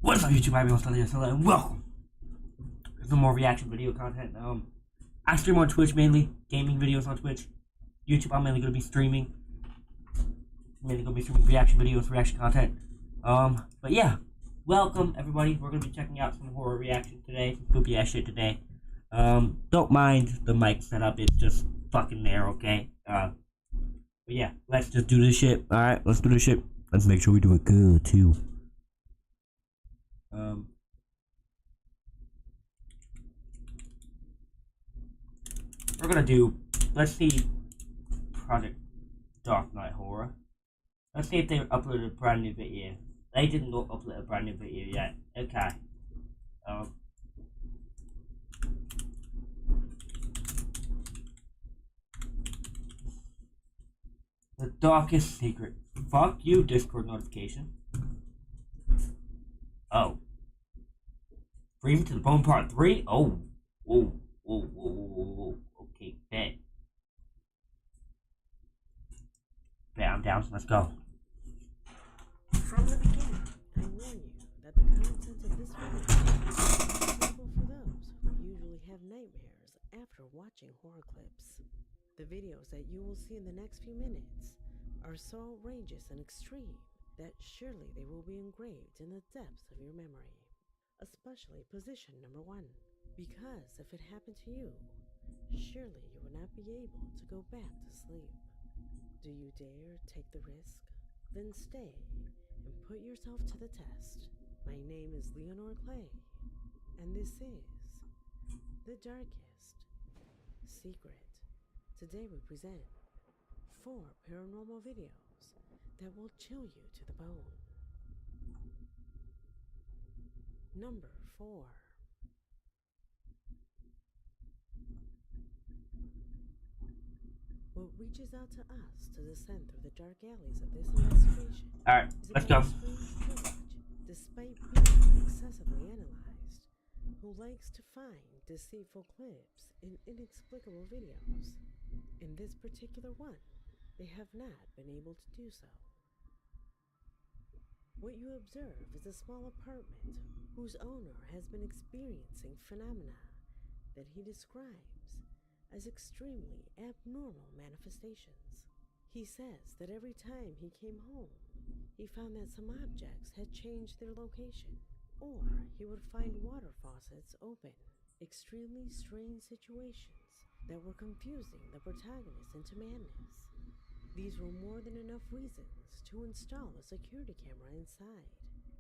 What's up, YouTube? I'm Hello and welcome to some more reaction video content. I stream on Twitch mainly, gaming videos on Twitch. YouTube, I'm mainly gonna be streaming. Reaction videos, reaction content. But yeah, welcome everybody. We're gonna be checking out some horror reaction today, some spooky ass shit today. Don't mind the mic setup; it's just fucking there, okay? But yeah, let's just do this shit. All right, let's do this shit. Let's make sure we do it good too. We're gonna do, let's see, Project Dark Knight Horror. Let's see if they uploaded a brand new video. They didn't upload a brand new video yet. Okay. The Darkest Secret. Fuck you, Discord notification. Oh. Freedom to the Bone Part 3? Oh. Whoa. Whoa. Okay, bet. I'm down, so let's go. From the beginning, I warn you that the content of this video is suitable for those who usually have nightmares after watching horror clips. The videos that you will see in the next few minutes are so outrageous and extreme that surely they will be engraved in the depths of your memory. Especially position number 1, because if it happened to you, surely you would not be able to go back to sleep. Do you dare take the risk? Then stay and put yourself to the test. My name is Leonor Clay, and this is The Darkest Secret. Today we present 4 paranormal videos that will chill you to the bone. Number 4. What reaches out to us to descend through the dark alleys of this investigation. Alright, let's go. Despite being excessively analyzed, who likes to find deceitful clips in inexplicable videos. In this particular one, they have not been able to do so. What you observe is a small apartment whose owner has been experiencing phenomena that he describes as extremely abnormal manifestations. He says that every time he came home, he found that some objects had changed their location, or he would find water faucets open. Extremely strange situations that were confusing the protagonist into madness. These were more than enough reasons to install a security camera inside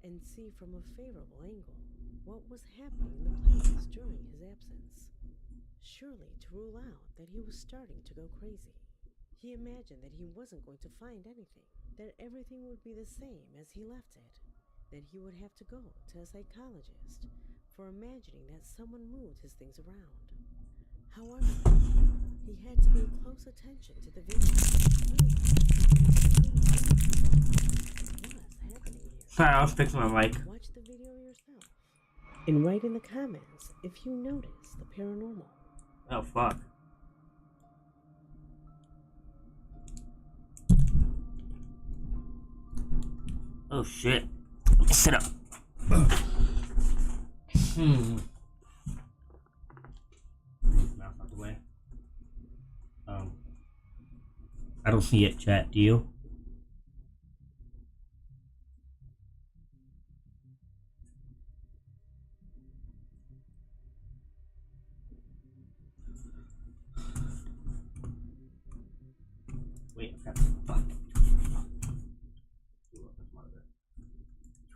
and see from a favorable angle what was happening in the place during his absence. Surely to rule out that he was starting to go crazy. He imagined that he wasn't going to find anything, that everything would be the same as he left it, that he would have to go to a psychologist for imagining that someone moved his things around. However, he had to pay close attention to the video. What's happening here? Sorry, I was fixing my mic. Watch the video yourself and write in the comments if you notice the paranormal. Oh, fuck. Oh, shit. Sit up. Move mouth out the way. I don't see it, chat. Do you? Wait, I've got fuck.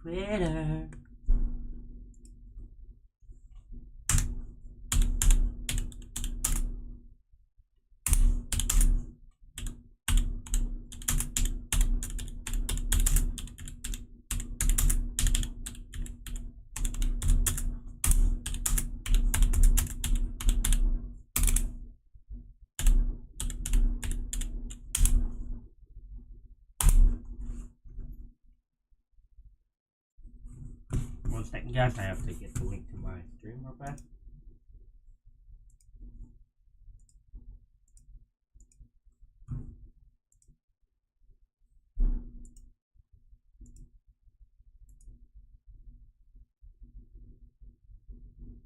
Twitter. One second, guys. I have to get the link to my stream real fast.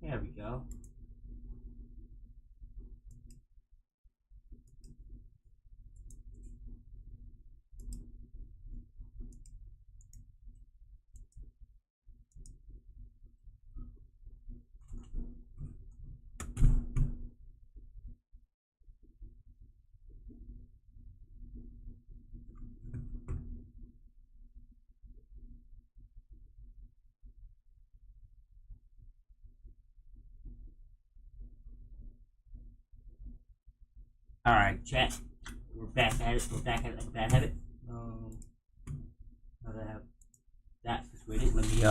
There we go. Alright, chat. We're back at it. We're back at it like a bad habit. Now that I have that situated, let me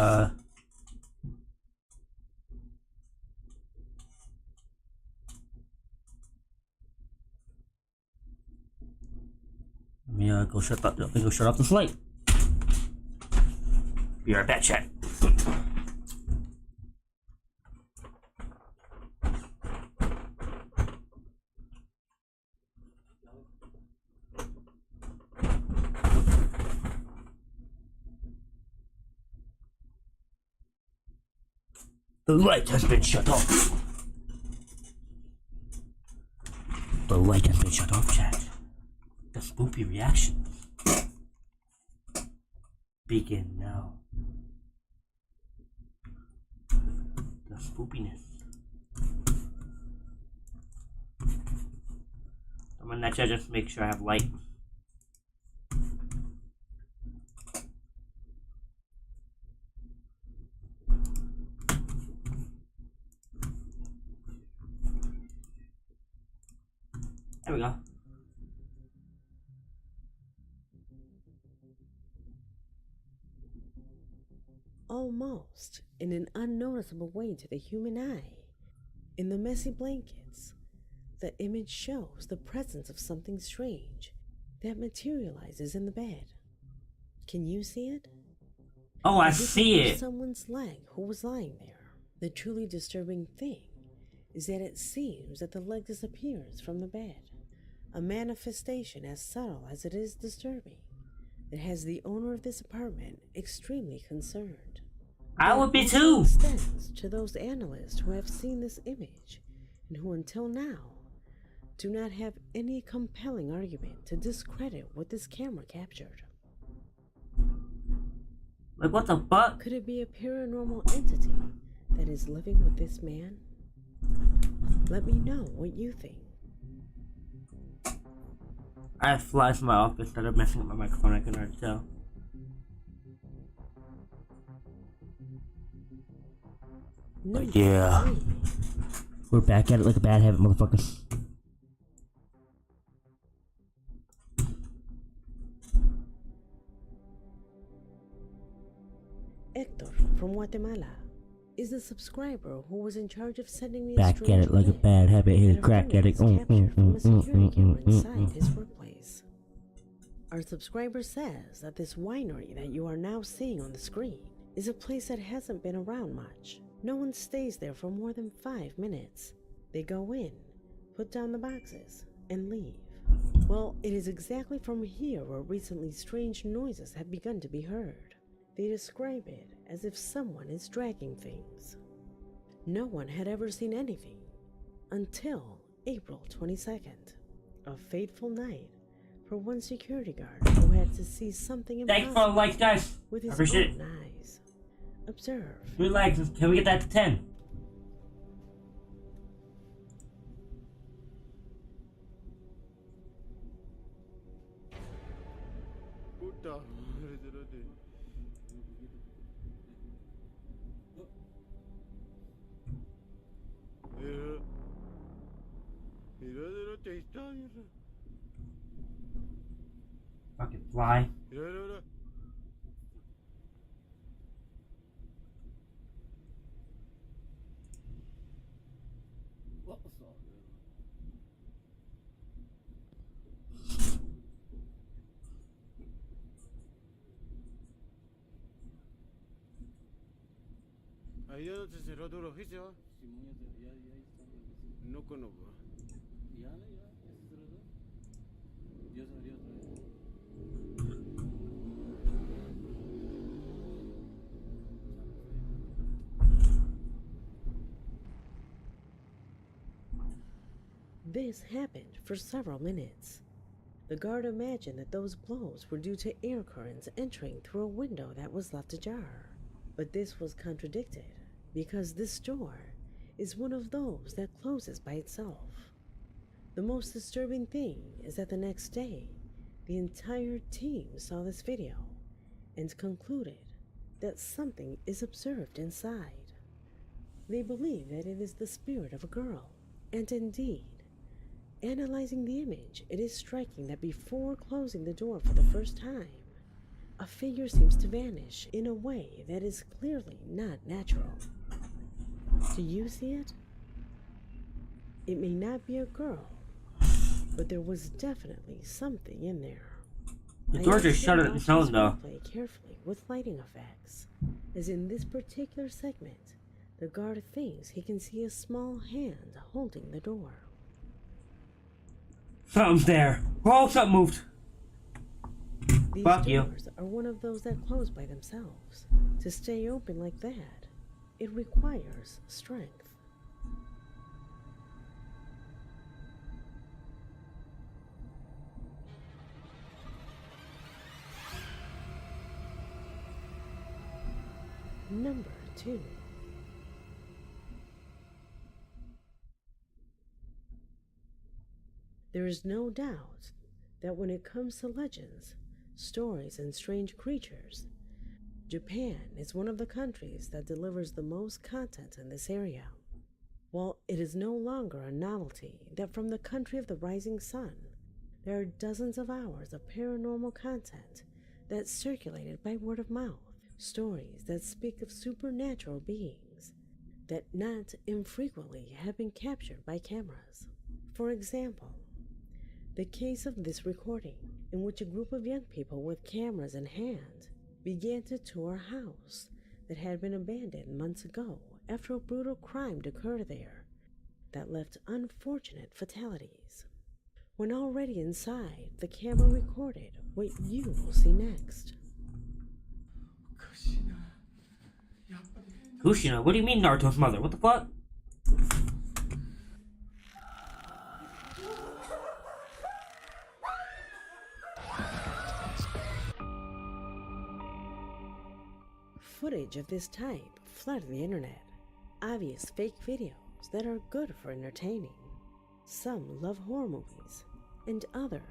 go shut up. Let me go shut off the slate. Be right back, chat. The light has been shut off. The light has been shut off, chat. The spoopy reaction begin now. The spoopiness. I'm gonna just make sure I have light. There we go. Almost in an unnoticeable way to the human eye, in the messy blankets, the image shows the presence of something strange that materializes in the bed. Can you see it? Oh, I As if see was it. Someone's leg who was lying there. The truly disturbing thing is that it seems that the leg disappears from the bed. A manifestation as subtle as it is disturbing that has the owner of this apartment extremely concerned. I would be also too. Extends to those analysts who have seen this image and who until now do not have any compelling argument to discredit what this camera captured. Like, what the fuck? Could it be a paranormal entity that is living with this man? Let me know what you think. I have flies in my office that are messing up my microphone, I can already tell. But yeah. We're back at it like a bad habit, motherfuckers. Hector from Guatemala is the subscriber who was in charge of sending me a Back at it like a clip bad habit. Hit a that crack her at it. friend captured from a security camera inside his workplace. Our subscriber says that this winery that you are now seeing on the screen is a place that hasn't been around much. No one stays there for more than 5 minutes. They go in, put down the boxes, and leave. Well, it is exactly from here where recently strange noises have begun to be heard. They describe it as if someone is dragging things. No one had ever seen anything until April 22nd, a fateful night for one security guard who had to see something Thanks for the likes, guys. with his Appreciate own eyes. Observe. 3 likes. Can we get that to 10? Puta madre, espérate. Mira, ahí está, mierda. Fucking fly. Mira. What was that? Ahí ya se cerró tu oficio. No conozco. Ya se cerró. Ya se abrió otra vez. This happened for several minutes. The guard imagined that those blows were due to air currents entering through a window that was left ajar. But this was contradicted, because this door is one of those that closes by itself. The most disturbing thing is that the next day, the entire team saw this video and concluded that something is observed inside. They believe that it is the spirit of a girl, and indeed, analyzing the image, it is striking that before closing the door for the first time, a figure seems to vanish in a way that is clearly not natural. Do you see it? It may not be a girl, but there was definitely something in there. The door just shut it its own, though. Play carefully with lighting effects, as in this particular segment, the guard thinks he can see a small hand holding the door. Something's there. Oh, something moved. These Fuck you. doors are one of those that close by themselves. To stay open like that, it requires strength. Number 2. There is no doubt that when it comes to legends, stories, and strange creatures, Japan is one of the countries that delivers the most content in this area. While it is no longer a novelty that from the country of the rising sun, there are dozens of hours of paranormal content that's circulated by word of mouth, stories that speak of supernatural beings that not infrequently have been captured by cameras. For example, the case of this recording, in which a group of young people with cameras in hand began to tour a house that had been abandoned months ago after a brutal crime occurred there that left unfortunate fatalities. When already inside, the camera recorded what you will see next. Kushina? What do you mean Naruto's mother? What the fuck? Footage of this type flooded the internet. Obvious fake videos that are good for entertaining. Some love horror movies, and other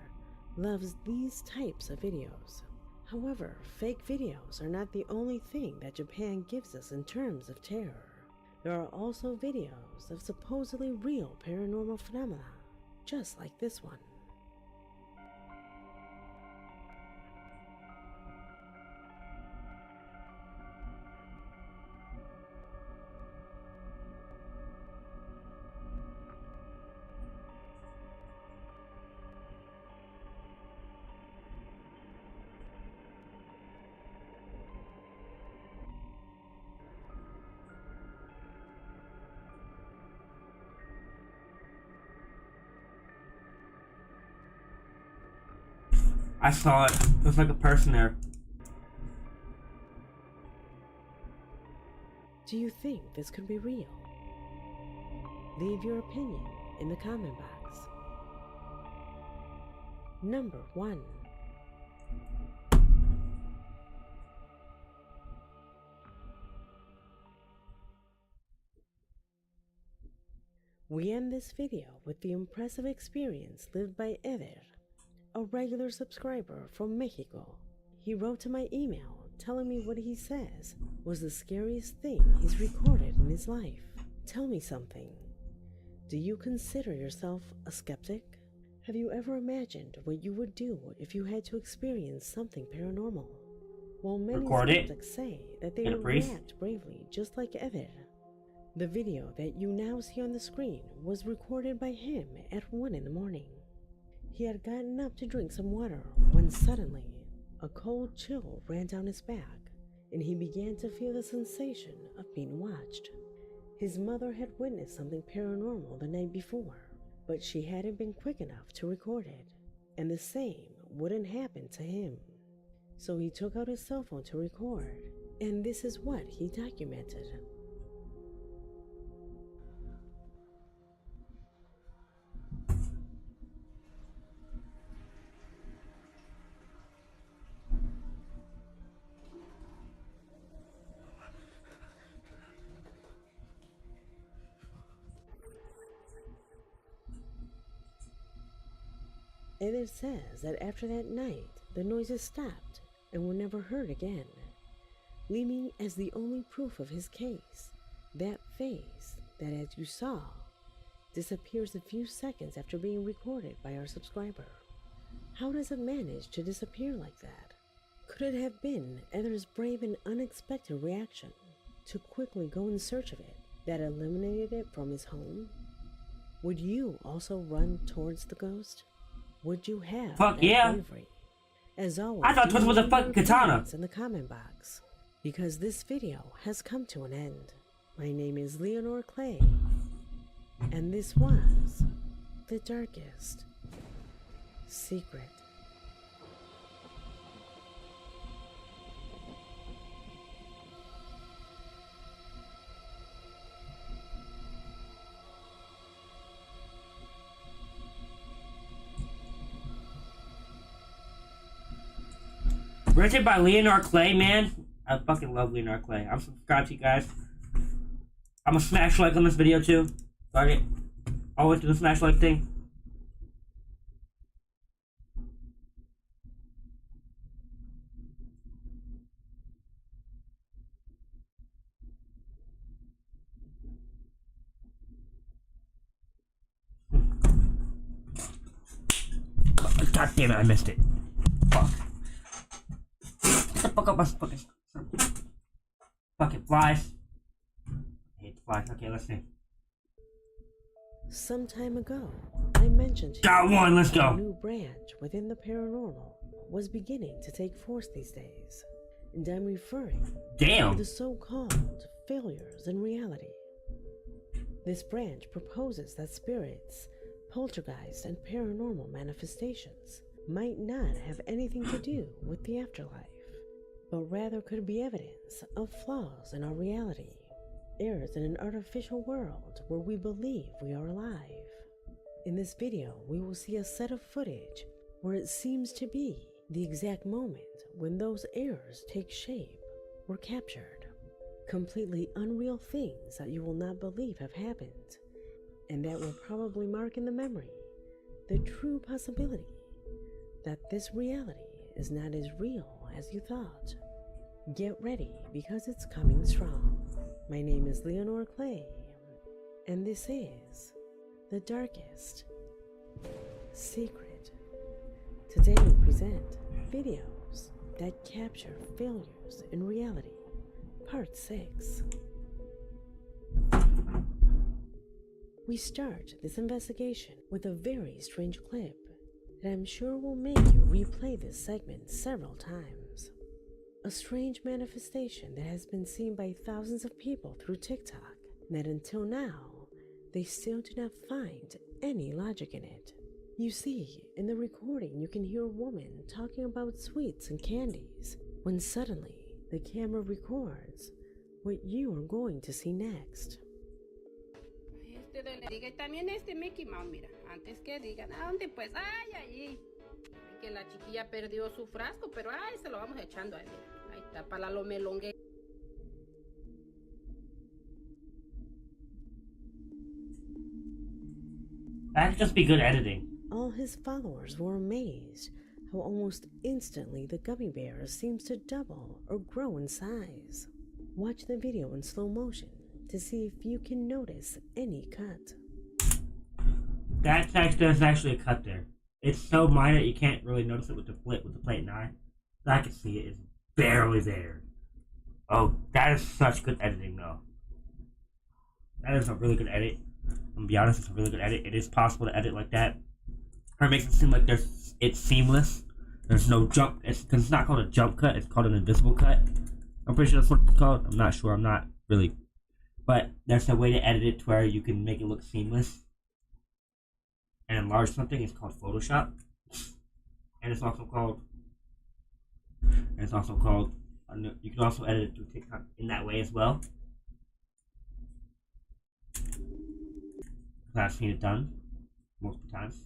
loves these types of videos. However, fake videos are not the only thing that Japan gives us in terms of terror. There are also videos of supposedly real paranormal phenomena, just like this one. I saw it. It was like a person there. Do you think this could be real? Leave your opinion in the comment box. Number 1. We end this video with the impressive experience lived by Eder, a regular subscriber from Mexico. He wrote to my email telling me what he says was the scariest thing he's recorded in his life. Tell me something. Do you consider yourself a skeptic? Have you ever imagined what you would do if you had to experience something paranormal? Well, many Record it. skeptics say that they Get a would brief. react bravely just like Eder. The video that you now see on the screen was recorded by him at 1 in the morning. He had gotten up to drink some water when suddenly a cold chill ran down his back and he began to feel the sensation of being watched. His mother had witnessed something paranormal the night before, but she hadn't been quick enough to record it, and the same wouldn't happen to him. So he took out his cell phone to record, and this is what he documented. It says that after that night, the noises stopped and were never heard again, leaving as the only proof of his case that face that, as you saw, disappears a few seconds after being recorded by our subscriber. How does it manage to disappear like that? Could it have been Ether's brave and unexpected reaction to quickly go in search of it that eliminated it from his home? Would you also run towards the ghost? Would you have Fuck that yeah. bravery? As always, I thought Twitch was a leave fucking your katana. comments in the comment box, because this video has come to an end. My name is Leonore Clay, and this was The Darkest Secret. Written by Leonard Clay, man. I fucking love Leonard Clay. I'm subscribed to you guys. I'm gonna smash like on this video too. Fuck it. Always do the smash like thing. God damn it, I missed it. Fuck. Get the fuck up my fucking flies. I hate flies. Okay, let's see. Some time ago, I mentioned to Got you one, let's that go. a new branch within the paranormal was beginning to take force these days, and I'm referring to Damn. the so-called failures in reality. This branch proposes that spirits, poltergeists, and paranormal manifestations might not have anything to do with the afterlife, but rather could be evidence of flaws in our reality, errors in an artificial world where we believe we are alive. In this video, we will see a set of footage where it seems to be the exact moment when those errors take shape were captured. Completely unreal things that you will not believe have happened, and that will probably mark in the memory the true possibility that this reality is not as real as you thought. Get ready, because it's coming strong. My name is Leonore Clay, and this is The Darkest Secret. Today we present videos that capture failures in reality, part 6. We start this investigation with a very strange clip that I'm sure will make you replay this segment several times. A strange manifestation that has been seen by thousands of people through TikTok, that until now, they still do not find any logic in it. You see, in the recording you can hear a woman talking about sweets and candies, when suddenly the camera records what you are going to see next. Le diga, y también Mickey Mouse, mira, antes que digan, ¿a dónde pues? Ay, allí. Que la chiquilla perdió su frasco, pero ay, se lo vamos echando ahí, mira. Ahí está, para lo melongue. That could just be good editing. All his followers were amazed how almost instantly the gummy bear seems to double or grow in size. Watch the video in slow motion to see if you can notice any cut. There's actually a cut there. It's so minor you can't really notice it with the plate and eye. But I can see it is barely there. Oh, that is such good editing though. That is a really good edit. I'm gonna be honest, it's a really good edit. It is possible to edit like that. Or it makes it seem like it's seamless. There's no jump. Because it's not called a jump cut. It's called an invisible cut. I'm pretty sure that's what it's called. I'm not sure. I'm not really. But there's a way to edit it to where you can make it look seamless and enlarge something. It's called Photoshop. And it's also called. You can also edit it through TikTok in that way as well. I've seen it done multiple times.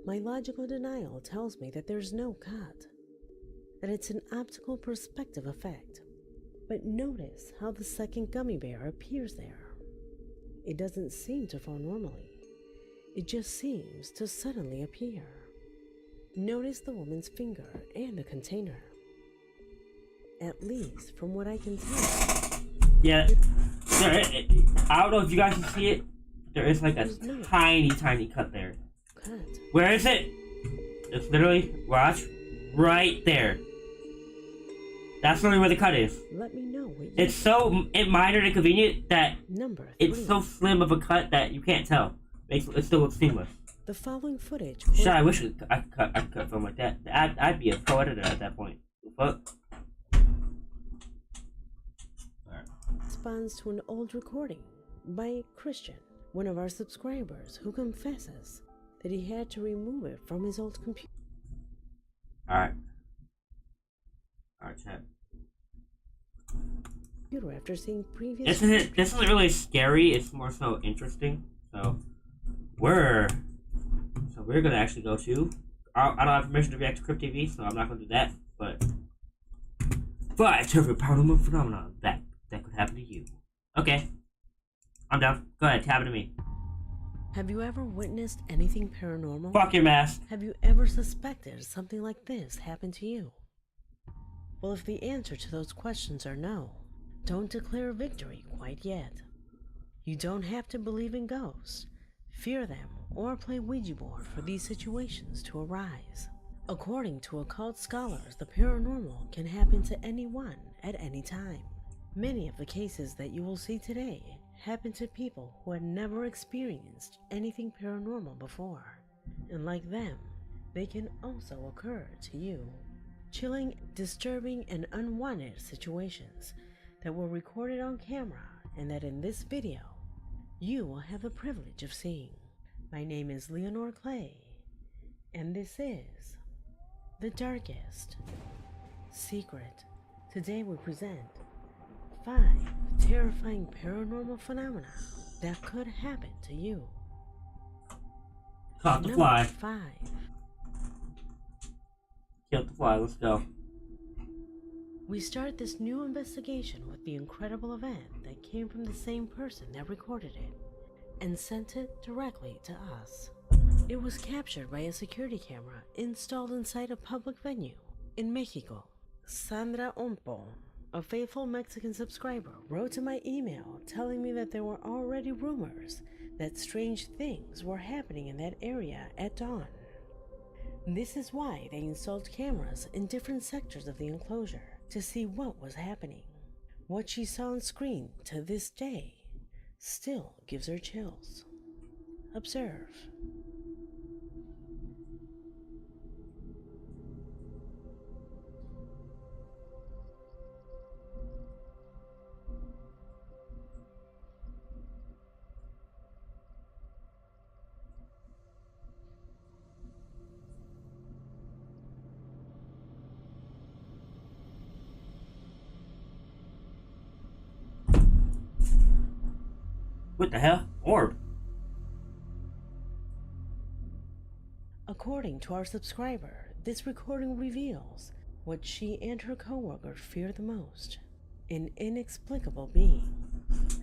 My logical denial tells me that there's no cut. that it's an optical perspective effect. But notice how the second gummy bear appears there. It doesn't seem to fall normally. It just seems to suddenly appear. Notice the woman's finger and the container. At least from what I can tell. Yeah, I don't know if you guys can see it. There is like a tiny cut there. Cut. Where is it? It's literally, watch, right there. That's literally where the cut is. Let me know what you It's so minor and inconvenient that Number 3. it's so slim of a cut that you can't tell. It still looks seamless. The following footage Shit, I wish I could cut film like that. I'd be a pro editor at that point. Fuck. corresponds to an old recording by Christian, one of our subscribers, who confesses that he had to remove it from his old computer. Alright, chat. After seeing previous. This isn't really scary. It's more so interesting. So we're gonna actually go to. I don't have permission to react to Crypt TV, so I'm not gonna do that. But 5 terrific paranormal phenomena that could happen to you. Okay, I'm down. Go ahead, tap it to me. Have you ever witnessed anything paranormal? Fuck your mask. Have you ever suspected something like this happened to you? Well, if the answer to those questions are no, don't declare victory quite yet. You don't have to believe in ghosts, fear them, or play Ouija board for these situations to arise. According to occult scholars, the paranormal can happen to anyone at any time. Many of the cases that you will see today happen to people who had never experienced anything paranormal before. And like them, they can also occur to you. Chilling, disturbing, and unwanted situations that were recorded on camera and that in this video, you will have the privilege of seeing. My name is Leonore Clay, and this is The Darkest Secret. Today we present 5 terrifying paranormal phenomena that could happen to you. Caught the fly. 5. Killed the fly. Let's go. We start this new investigation with the incredible event that came from the same person that recorded it and sent it directly to us. It was captured by a security camera installed inside a public venue in Mexico. Sandra Ompo, a faithful Mexican subscriber, wrote to my email telling me that there were already rumors that strange things were happening in that area at dawn. This is why they installed cameras in different sectors of the enclosure to see what was happening. What she saw on screen to this day still gives her chills. Observe. What the hell? Orb. According to our subscriber, this recording reveals what she and her coworker fear the most: an inexplicable being.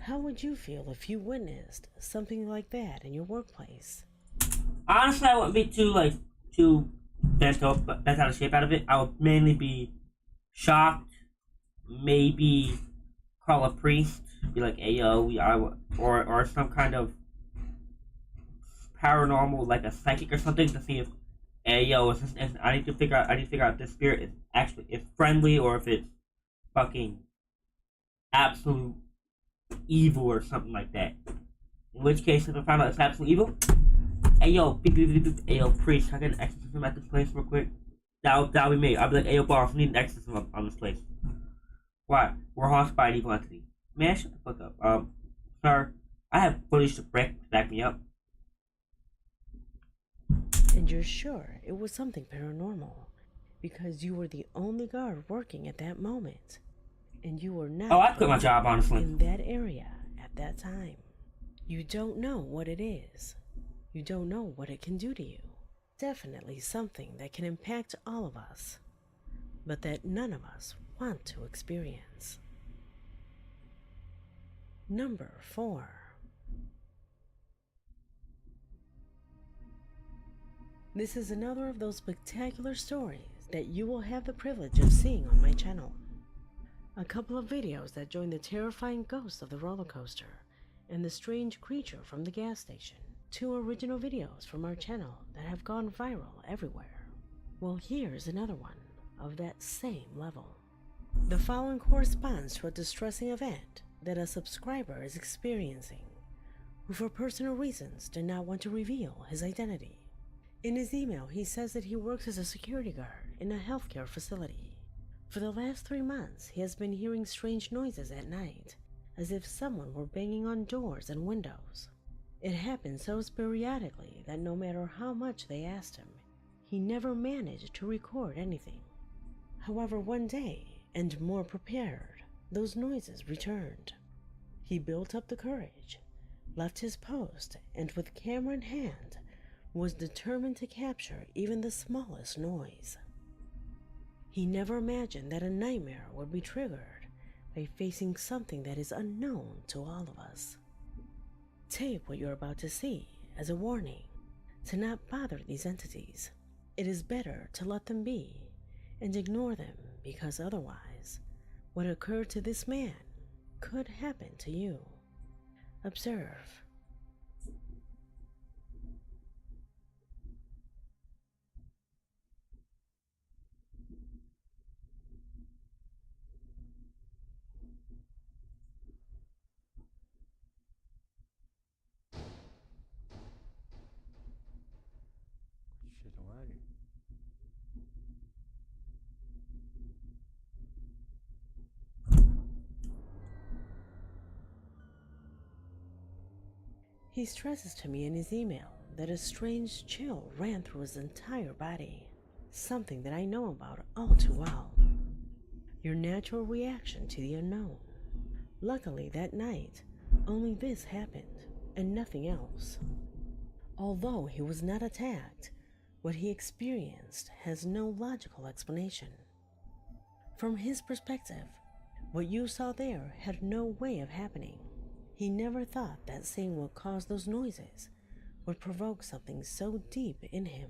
How would you feel if you witnessed something like that in your workplace? Honestly, I wouldn't be too bent out of shape out of it. I would mainly be shocked, maybe call a priest, be like, "Hey yo, or some kind of paranormal, like a psychic or something, to see if, hey yo, I need to figure out if this spirit is friendly or if it's fucking absolute evil or something like that. In which case, if I find out it's absolute evil, hey yo, hey yo, priest, can I get an exorcism at this place real quick? That'll be me. I'll be like, hey yo, boss, I need an exorcism on this place. Why? We're haunted by an evil entity. Man, shut the fuck up. Sir, I have footage to back me up. And you're sure it was something paranormal because you were the only guard working at that moment, and you were not. Oh, I quit my job, honestly. In that area at that time. You don't know what it is. You don't know what it can do to you. Definitely something that can impact all of us. but that none of us want to experience. Number 4. This is another of those spectacular stories that you will have the privilege of seeing on my channel. A couple of videos that join the terrifying ghost of the roller coaster and the strange creature from the gas station. 2 original videos from our channel that have gone viral everywhere. Well, here's another one of that same level. The following corresponds to a distressing event that a subscriber is experiencing, who for personal reasons did not want to reveal his identity. In his email, he says that he works as a security guard in a healthcare facility. For the last 3 months, he has been hearing strange noises at night, as if someone were banging on doors and windows. It happened so sporadically that no matter how much they asked him, he never managed to record anything. However, one day, and more prepared, those noises returned. He built up the courage, left his post, and with camera in hand, was determined to capture even the smallest noise. He never imagined that a nightmare would be triggered by facing something that is unknown to all of us. Take what you're about to see as a warning to not bother these entities. It is better to let them be and ignore them, because otherwise, what occurred to this man could happen to you. Observe. Shit away. He stresses to me in his email that a strange chill ran through his entire body, something that I know about all too well. Your natural reaction to the unknown. Luckily, that night, only this happened, and nothing else. Although he was not attacked, what he experienced has no logical explanation. From his perspective, what you saw there had no way of happening. He never thought that seeing what caused those noises would provoke something so deep in him.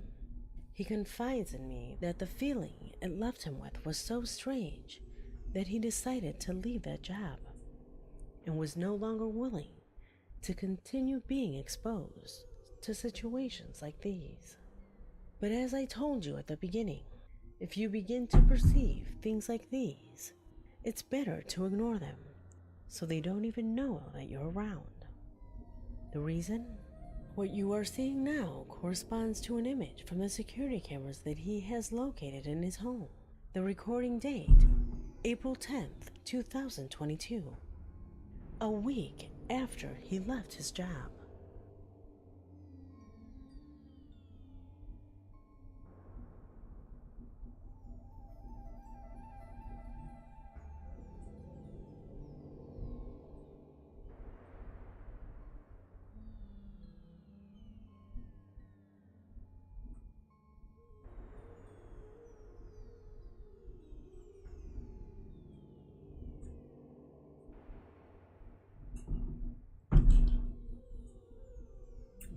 He confides in me that the feeling it left him with was so strange that he decided to leave that job and was no longer willing to continue being exposed to situations like these. But as I told you at the beginning, if you begin to perceive things like these, it's better to ignore them so they don't even know that you're around. The reason? What you are seeing now corresponds to an image from the security cameras that he has located in his home. The recording date, April 10th, 2022, a week after he left his job.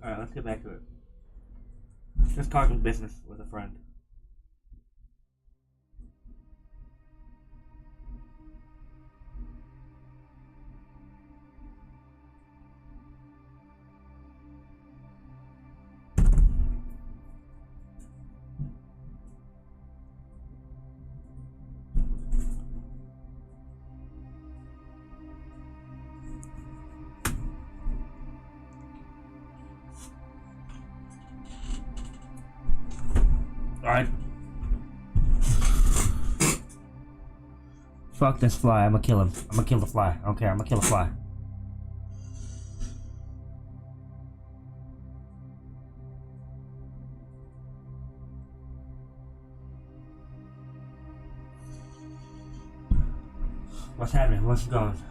Alright, let's get back to it. Just talking business with a friend. Alright. Fuck this fly, I'ma kill him. I'ma kill the fly. I don't care, I'ma kill the fly. What's happening? What's going?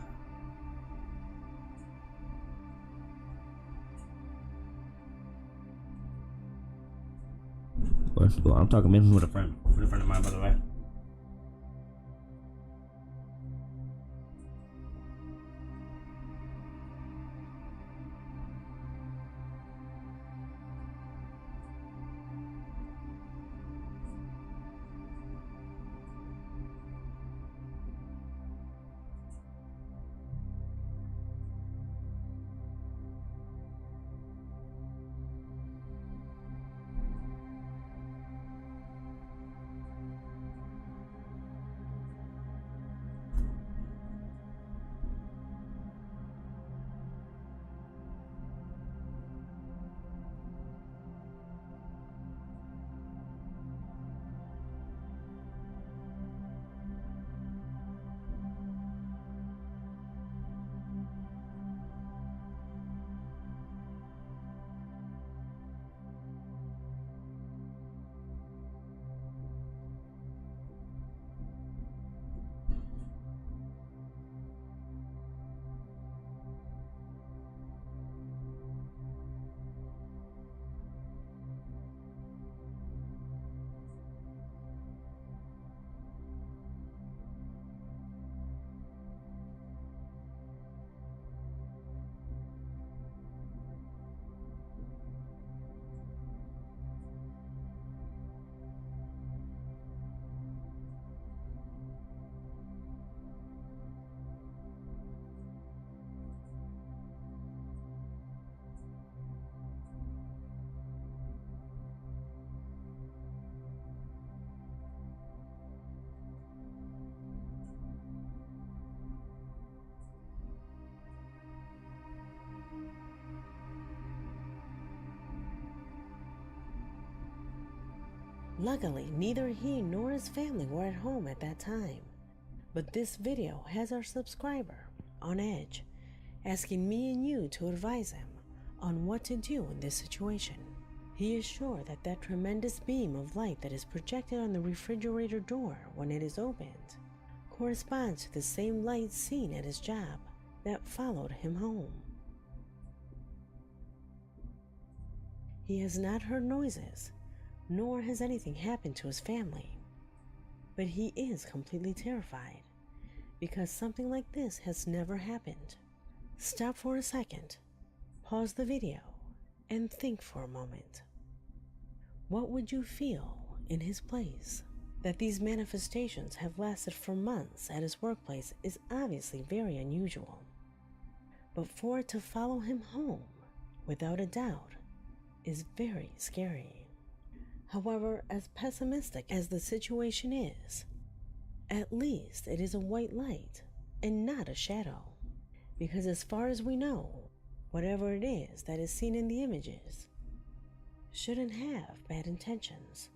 What's going? I'm talking business with a friend of mine, by the way. Luckily, neither he nor his family were at home at that time. But this video has our subscriber on edge, asking me and you to advise him on what to do in this situation. He is sure that that tremendous beam of light that is projected on the refrigerator door when it is opened corresponds to the same light seen at his job that followed him home. He has not heard noises, nor has anything happened to his family, but he is completely terrified because something like this has never happened. Stop for a second, pause the video, and think for a moment. What would you feel in his place? That these manifestations have lasted for months at his workplace is obviously very unusual. But for it to follow him home, without a doubt, is very scary. However, as pessimistic as the situation is, at least it is a white light and not a shadow. Because as far as we know, whatever it is that is seen in the images shouldn't have bad intentions.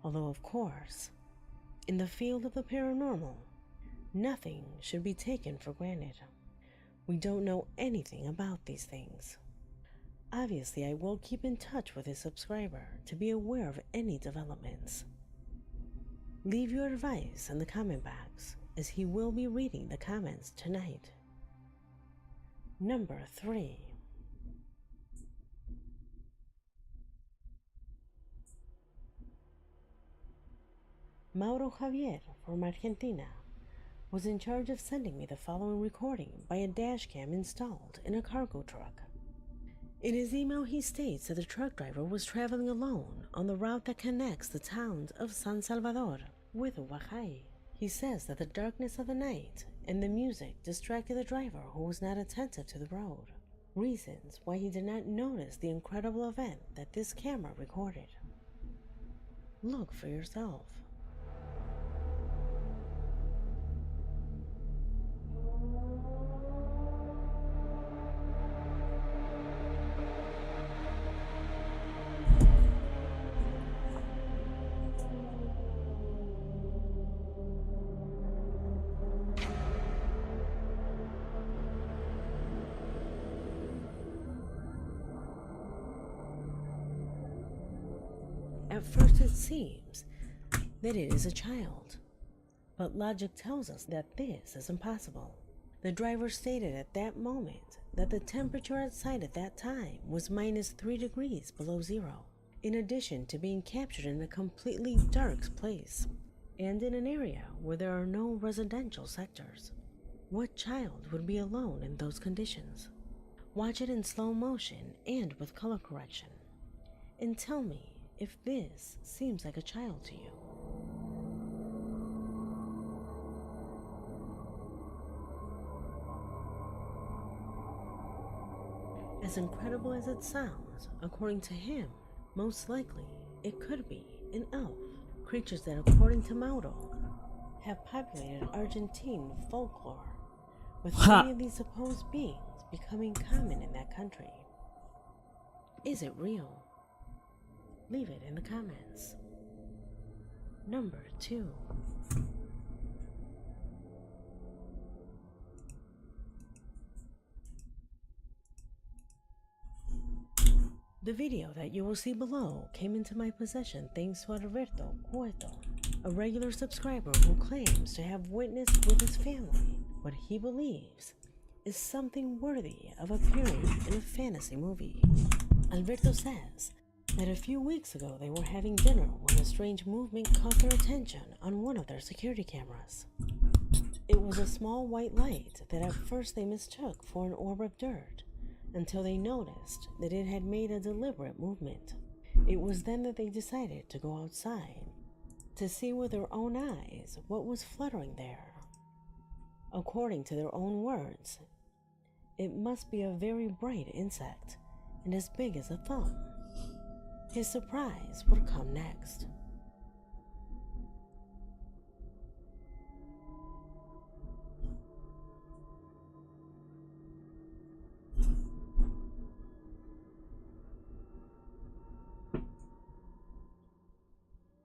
Although, of course, in the field of the paranormal, nothing should be taken for granted. We don't know anything about these things. Obviously, I will keep in touch with his subscriber to be aware of any developments. Leave your advice in the comment box, as he will be reading the comments tonight. Number 3. Mauro Javier from Argentina was in charge of sending me the following recording by a dashcam installed in a cargo truck. In his email, he states that the truck driver was traveling alone on the route that connects the towns of San Salvador with Huajay. He says that the darkness of the night and the music distracted the driver, who was not attentive to the road. Reasons why he did not notice the incredible event that this camera recorded. Look for yourself. At first it seems that it is a child, but logic tells us that this is impossible. The driver stated at that moment that the temperature outside at that time was -3 degrees below zero, in addition to being captured in a completely dark place, and in an area where there are no residential sectors. What child would be alone in those conditions? Watch it in slow motion and with color correction, and tell me if this seems like a child to you. As incredible as it sounds, according to him, most likely it could be an elf. Creatures that, according to Mauro, have populated Argentine folklore, with many of these supposed beings becoming common in that country. Is it real? Leave it in the comments. Number 2. The video that you will see below came into my possession thanks to Alberto Cueto, a regular subscriber who claims to have witnessed with his family what he believes is something worthy of appearing in a fantasy movie. Alberto says that a few weeks ago they were having dinner when a strange movement caught their attention on one of their security cameras. It was a small white light that at first they mistook for an orb of dirt, until they noticed that it had made a deliberate movement. It was then that they decided to go outside to see with their own eyes what was fluttering there. According to their own words, it must be a very bright insect and as big as a thumb. His surprise would come next.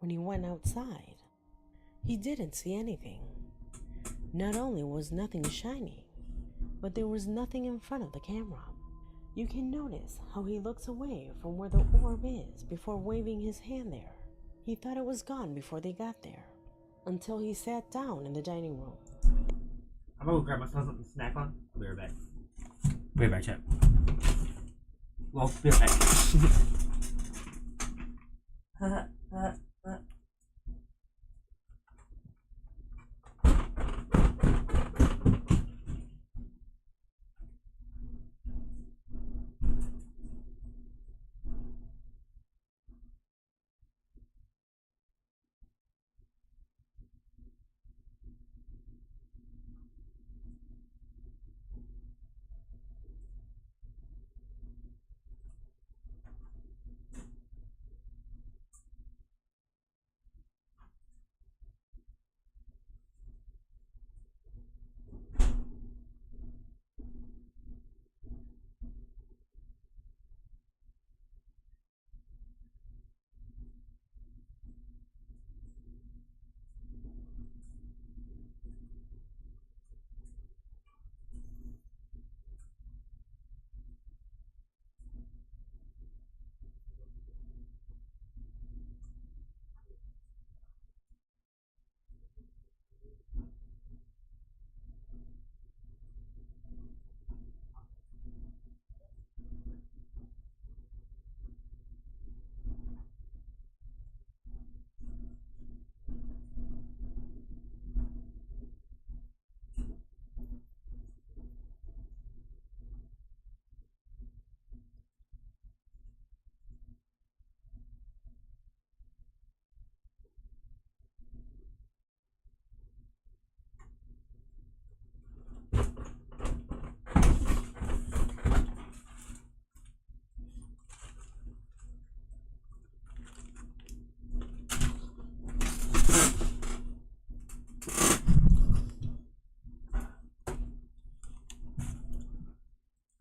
when he went outside, he didn't see anything. Not only was nothing shiny, but there was nothing in front of the camera. You can notice how he looks away from where the orb is before waving his hand there. He thought it was gone before they got there, until he sat down in the dining room. I'm gonna go grab myself something to snack on. I'll be right back. Be right back, chat. Well, be right back.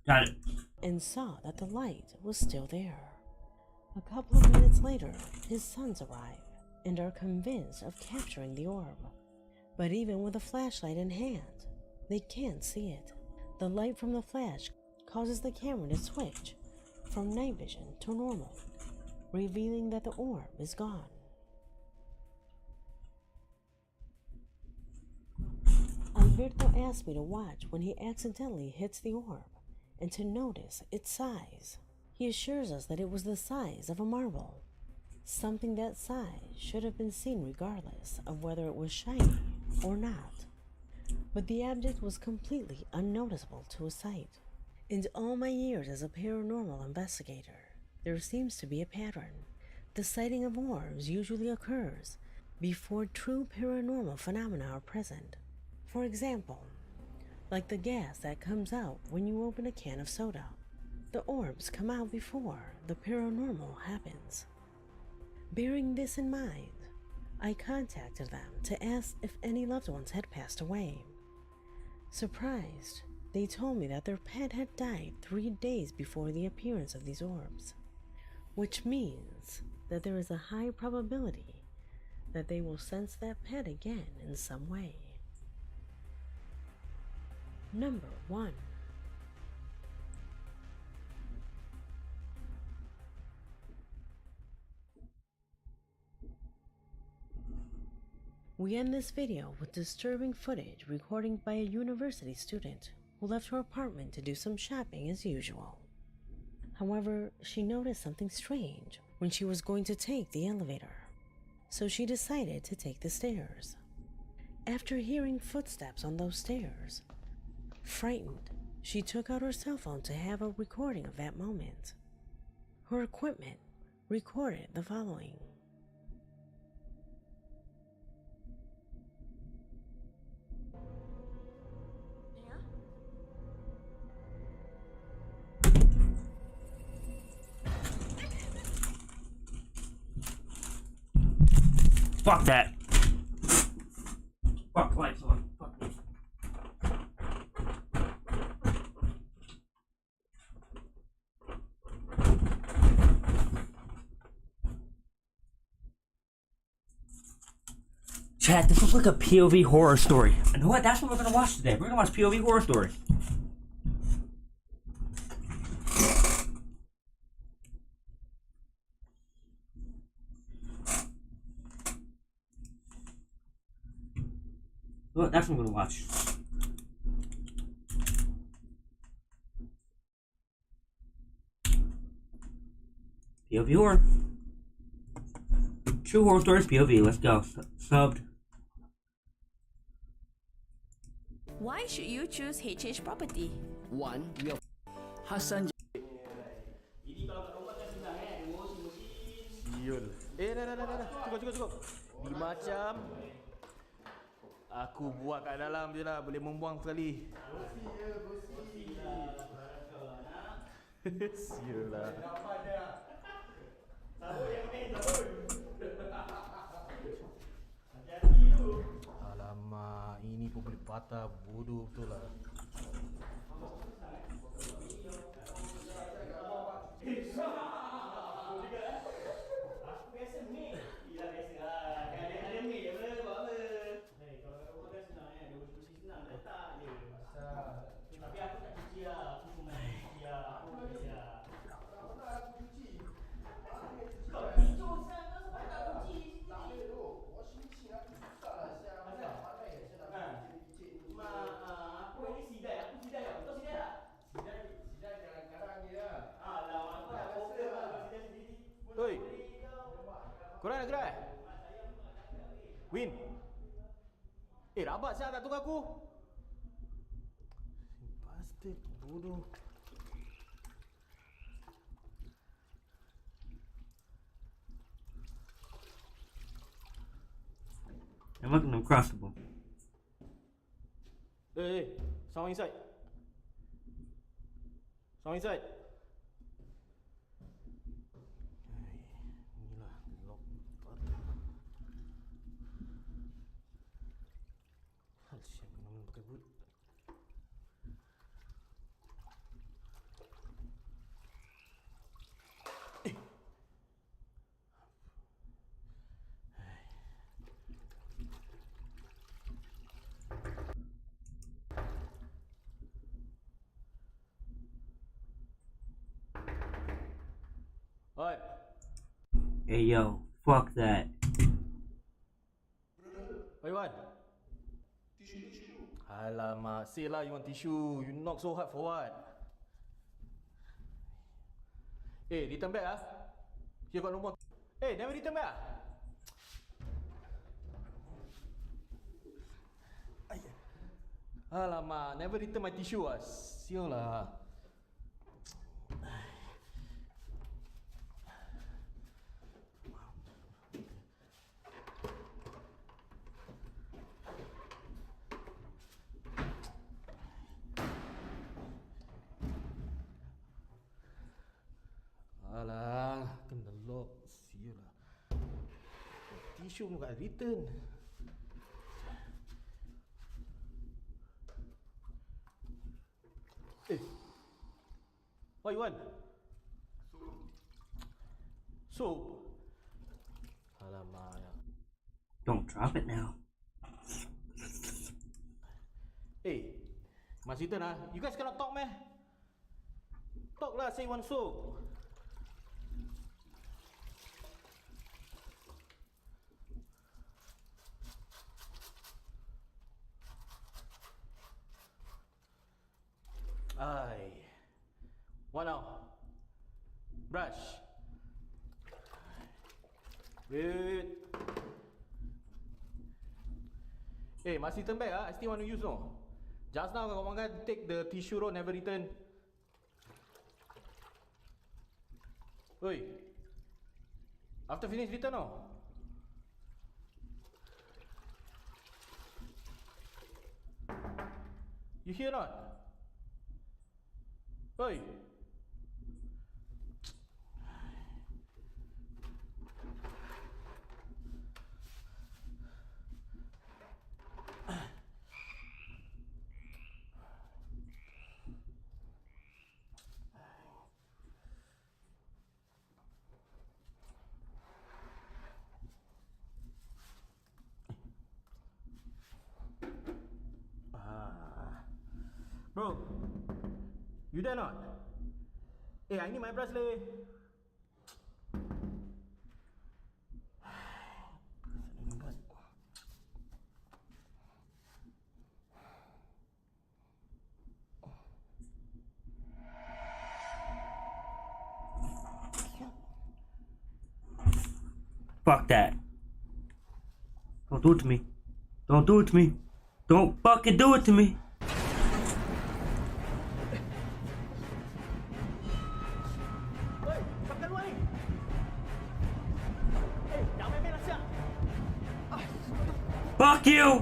Got it. And saw that the light was still there. A couple of minutes later, his sons arrive and are convinced of capturing the orb. But even with a flashlight in hand, they can't see it. The light from the flash causes the camera to switch from night vision to normal, revealing that the orb is gone. Alberto asked me to watch when he accidentally hits the orb and to notice its size. He assures us that it was the size of a marble. Something that size should have been seen regardless of whether it was shiny or not. But the object was completely unnoticeable to a sight. In all my years as a paranormal investigator, there seems to be a pattern. The sighting of orbs usually occurs before true paranormal phenomena are present. For example, like the gas that comes out when you open a can of soda. The orbs come out before the paranormal happens. Bearing this in mind, I contacted them to ask if any loved ones had passed away. Surprised, they told me that their pet had died 3 days before the appearance of these orbs, which means that there is a high probability that they will sense that pet again in some way. Number 1. We end this video with disturbing footage recorded by a university student who left her apartment to do some shopping as usual. However, she noticed something strange when she was going to take the elevator, so she decided to take the stairs. After hearing footsteps on those stairs, frightened, she took out her cell phone to have a recording of that moment. Her equipment recorded the following. Fuck that. Fuck lights on. Fuck this. Chat, this looks like a POV horror story. You know what? That's what we're gonna watch today. We're gonna watch POV horror stories. Well, that's what we're gonna watch. POV horror. True horror stories POV. Let's go. Subbed. Why should you choose HH Property? One, we are Hassan. Siul. Dah. Cukup. Ni macam aku buat kat dalam je lah, boleh membuang sekali. Siul lah. Alamak, ini pun boleh patah, bodoh betul lah. Oi, korang nak gerak? Win. Rabat siapa tak tunggu aku? Bastard, bodoh. I'm looking uncrossable. Hey, someone inside. Someone inside. Inilah lock. Hal siap nak pakai boot. Oi. Hey yo, fuck that. What you want? Tissue. Alamak, say lah you want tissue. You knock so hard for what? Return back ah. Here got no more. Never return back ah. Alamak, never return my tissue ah. Sial lah. Alah, kena lock. Sial lah. Tissue pun kat return. What you want? Soup. Alamak. Don't drop it now. Mas Ethan ah, you guys cannot talk meh? Talk lah, say one soup. What now? Brush. Wait. Masih turn back I still want to use no. Just now kawan kan take the tissue roll, never return. Oi. After finish return no. You hear not? Oi. Bro, you there not? Hey, I need my bracelet. Fuck that. Don't do it to me. Don't do it to me. Don't fucking do it to me. Oi, kau kat luar ni. Eh, jangan main-main lah siap. Fuck you.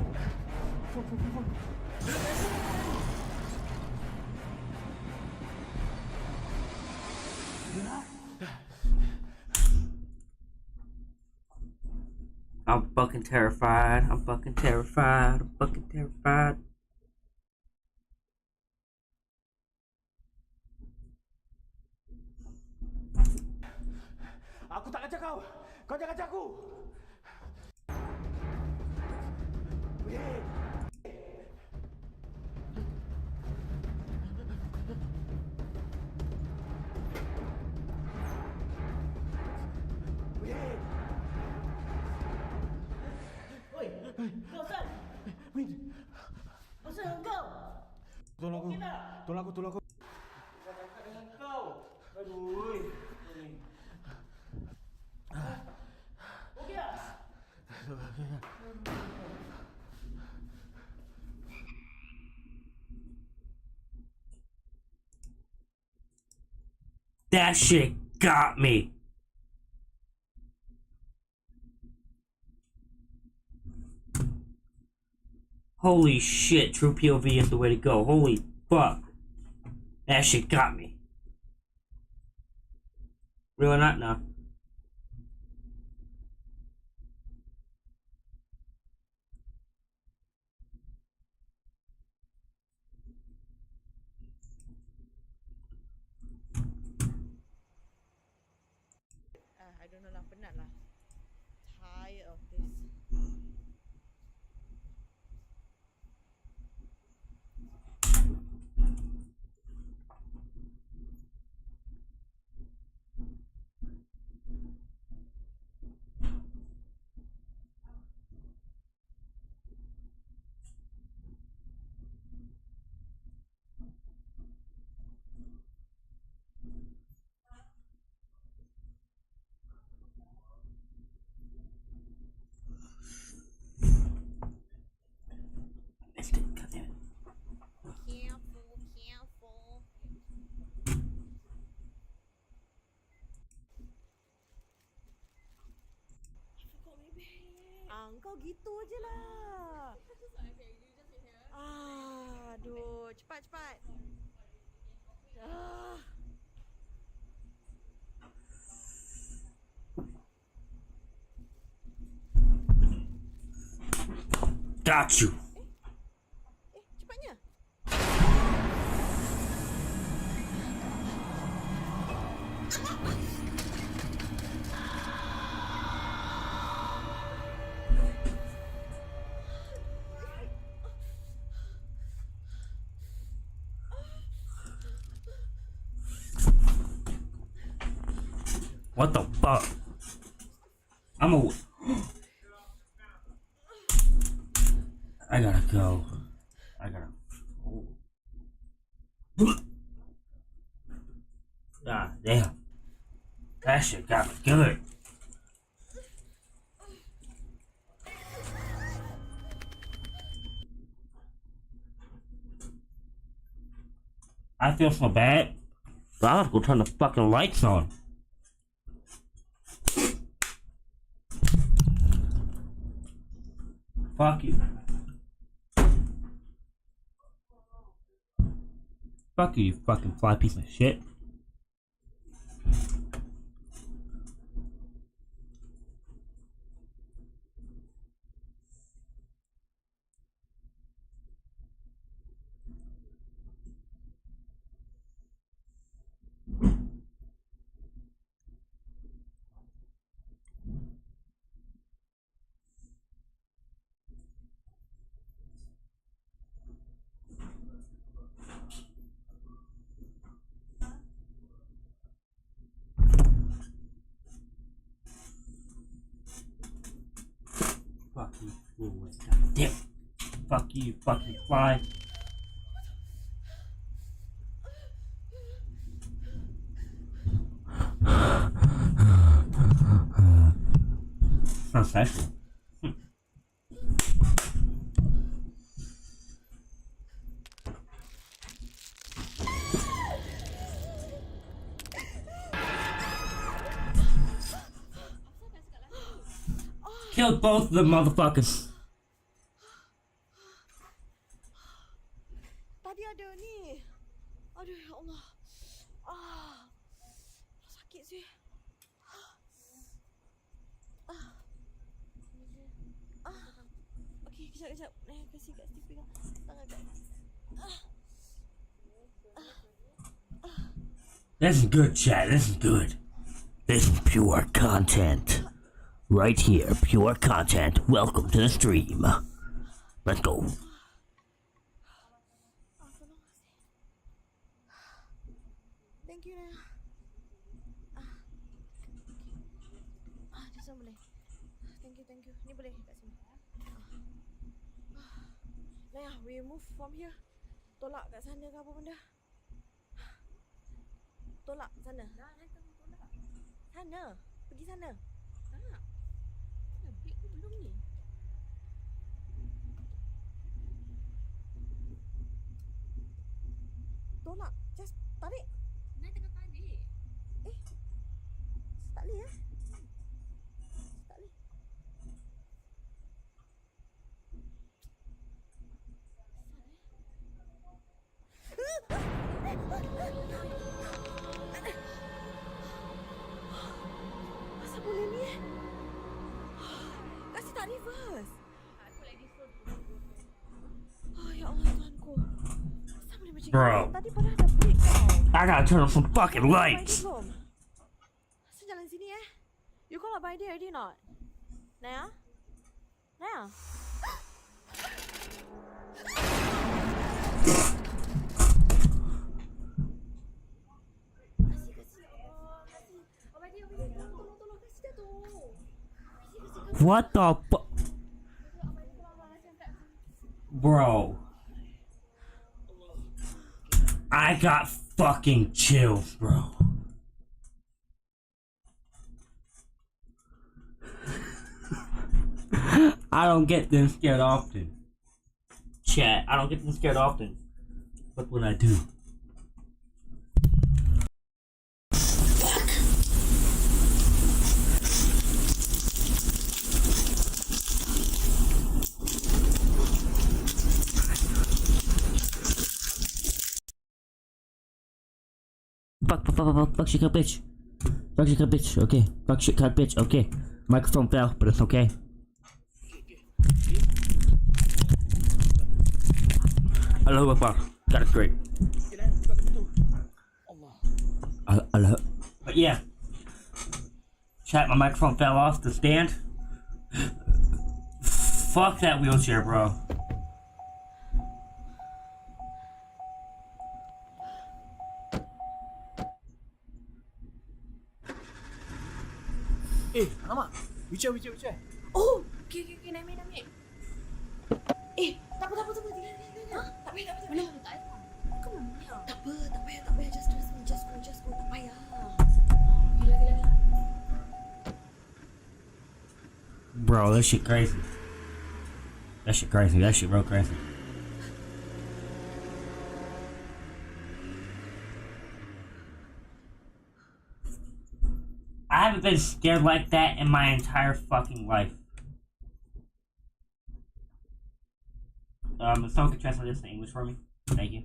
I'm fucking terrified. I'm fucking terrified. I'm fucking terrified. Aku tak ajar kau. Kau jangan ajar aku. Oi, kau San! Win, Asal kau? tolong aku. Okey tak? Tolong aku. Saya cakap dengan kau. Aduh. Okey tak? That shit got me. Holy shit, true POV is the way to go. Holy fuck. That shit got me. Really not now. I don't know lah, penat lah. Tired of this. Missed it. God damn it. Careful. Kau gitu je lah. Aduh, cepat. Ah. Got you. Cepatnya. What the fuck? I'm a. I gotta go. I gotta. God damn. That shit got me good. I feel so bad. But I have to go turn the fucking lights on. Fuck you. Fuck you, you fucking fly piece of shit. Fuck you, fucking fly. Sounds sexual. Killed both of the motherfuckers. Tadi ada ni. Aduh, ya Allah. Sakit sih. Okey, kejap. Kasih kat Steve pegang tangan kat. This is good, chat. This is good. This is pure content. Right here, pure content. Welcome to the stream. Let's go. Thank you, Naya. This one boleh. Thank you. Ni boleh kat sini. Naya, we move from here. Tolak kat sana ke apa benda? Tolak sana. Sana. Pergi sana. Break ke belum ni? Tolak. Just tarik. Nai tengah tarik. Tak boleh Tak boleh. Asal boleh ni? Kasih tak reverse. Aku lagi so. Ya Allah Tuhanku. Asal boleh macam Bro. ni? Tadi padahal dah break tau. I gotta turn on some fucking lights. Belum. Asal jalan sini You call up by ID already not? Naya? What the fuck? Bro. I got fucking chills, bro. I don't get them scared often. Chat, I don't get them scared often. But when I do. Fuck shit cut bitch. Fuck shit cut bitch, okay. Fuck shit cut bitch, okay. Microphone fell, but it's okay. Allahu Akbar. Got it straight. Allah. But yeah. Chat, my microphone fell off the stand. Fuck that wheelchair, bro. Alamak. Wheelchair. Oh, okay, naik. Tak apa. Tinggal. Tak payah. Mana tak ada. Kau mana? Tak payah. Just trust me. Just go. Tak payah. Gila. Bro, that shit crazy. That shit real crazy. I haven't been scared like that in my entire fucking life. If someone could translate this to English for me, thank you.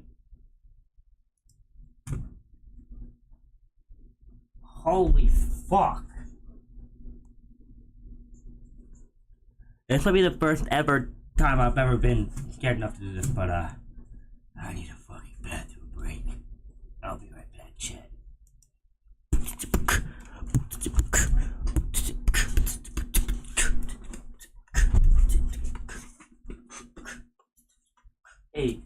Holy fuck. This will be the first ever time I've ever been scared enough to do this, but I need a fucking bathroom break. I'll be right back, chat. Hey.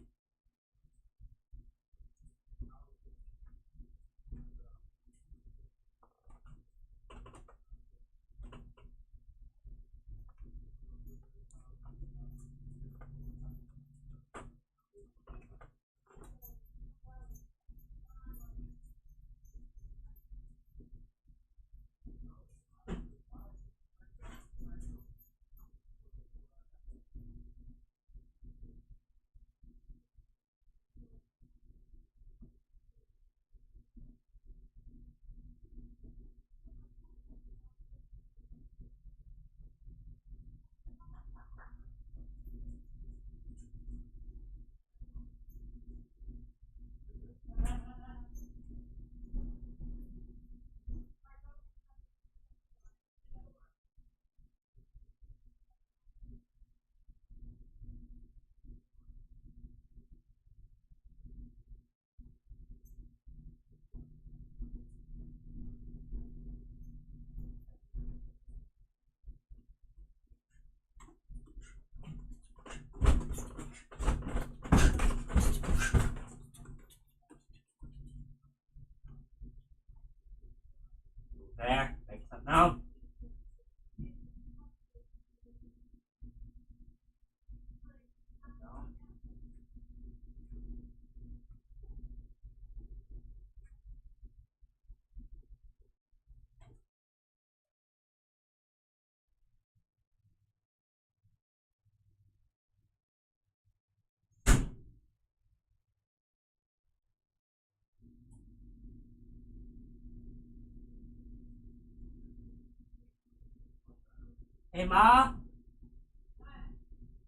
Hey, Ma?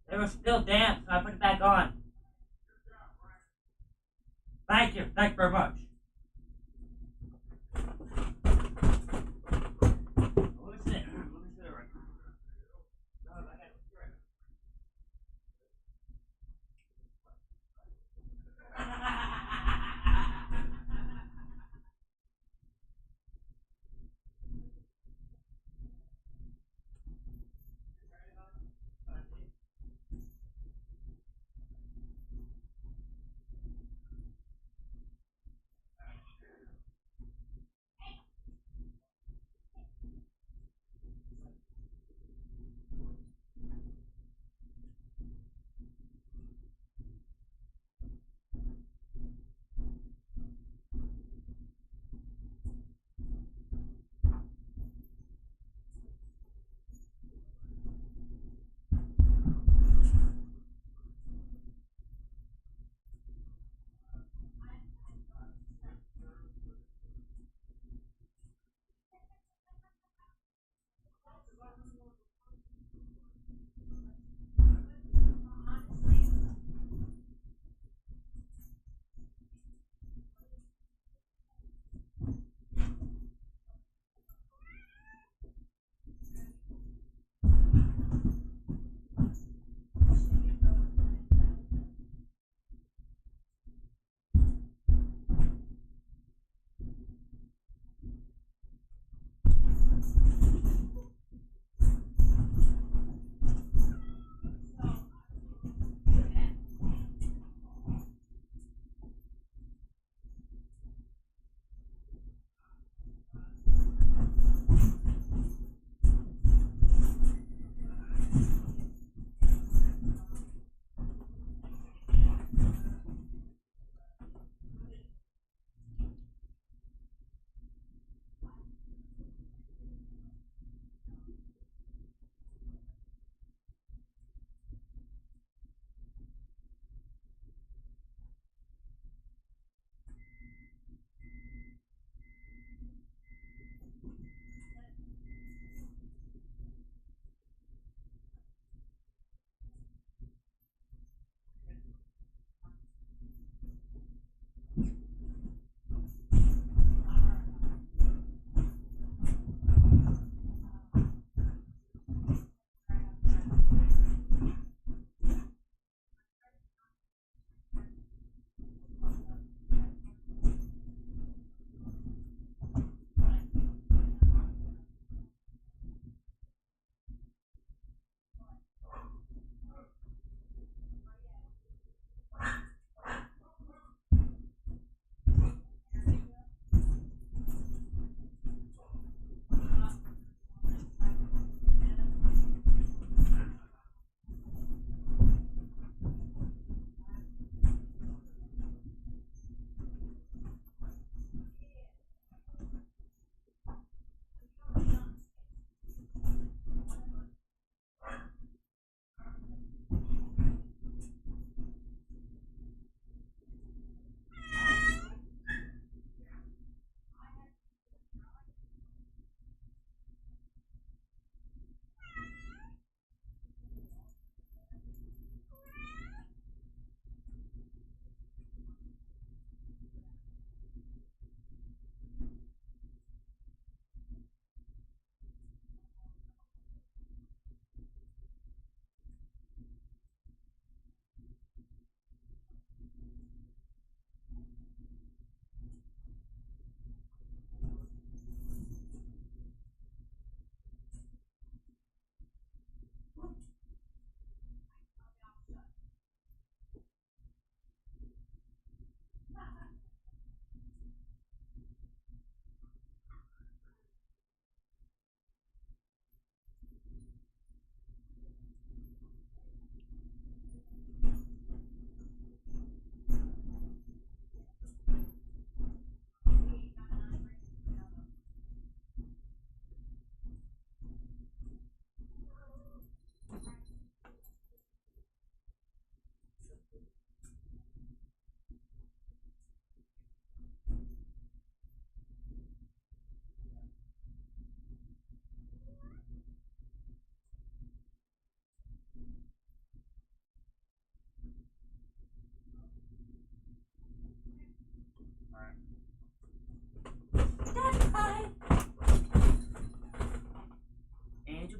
They were still damp, so I put it back on. Thank you. Thank you very much. Let me sit. Right.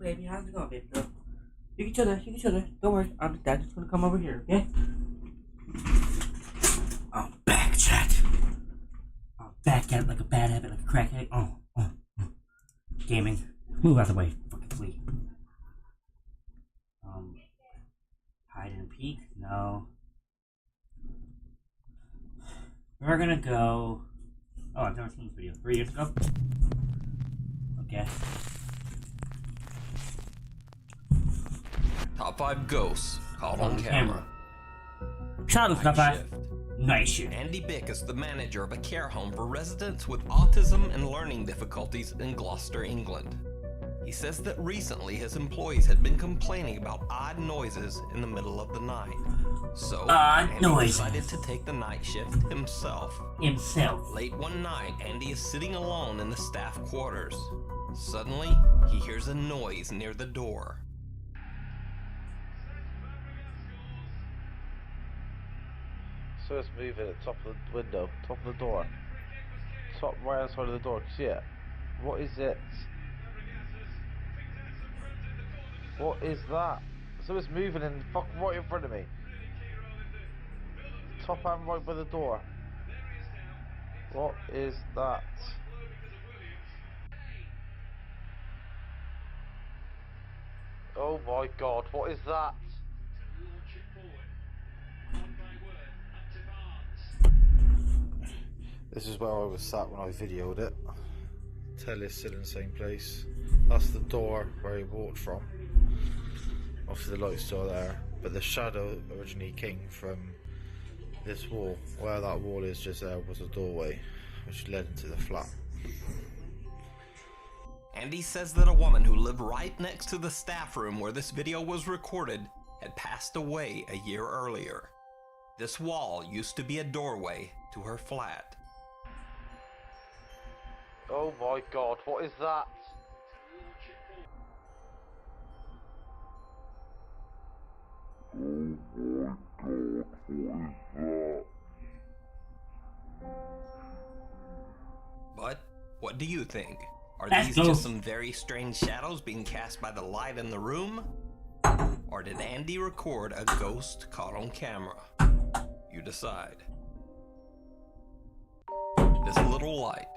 baby. How's it going, baby girl? You can chill there. You can chill there. Don't worry. I'm just gonna come over here, okay? I'm back, chat. I'm back at it like a bad habit, like a crackhead. Gaming. Move out the way. Fucking flee. Hide and peek? No. We're gonna go. Oh, I've never seen this video. 3 years ago? Okay. Top 5 ghosts caught on camera. Shout out to Top 5. Nice shit. Andy Bick is the manager of a care home for residents with autism and learning difficulties in Gloucester, England. He says that recently his employees had been complaining about odd noises in the middle of the night. So, Andy decided to take the night shift himself. Late one night, Andy is sitting alone in the staff quarters. Suddenly, he hears a noise near the door. So it's moving at the top of the window, top of the door. Top right hand side of the door, can you see it? What is it? What is that? So it's moving and fucking right in front of me. Top hand right by the door. What is that? Oh my god, what is that? This is where I was sat when I videoed it. Telly's still in the same place. That's the door where he walked from. Obviously the light's still there, but the shadow originally came from this wall. Where that wall is just there was a doorway which led into the flat. Andy says that a woman who lived right next to the staff room where this video was recorded had passed away a year earlier. This wall used to be a doorway to her flat. Oh my god, what is that? But what do you think? Are That's these cool. just some very strange shadows being cast by the light in the room? Or did Andy record a ghost caught on camera? You decide. This little light.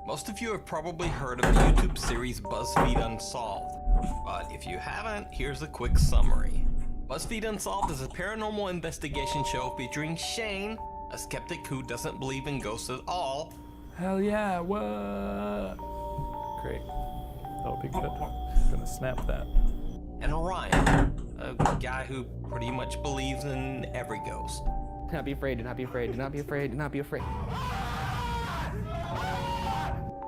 Most of you have probably heard of the YouTube series BuzzFeed Unsolved, but if you haven't, here's a quick summary. BuzzFeed Unsolved is a paranormal investigation show featuring Shane, a skeptic who doesn't believe in ghosts at all. Hell yeah, what? Great. That'll be good. Gonna snap that. And Ryan, a guy who pretty much believes in every ghost. Do not be afraid, do not be afraid, do not be afraid, do not be afraid.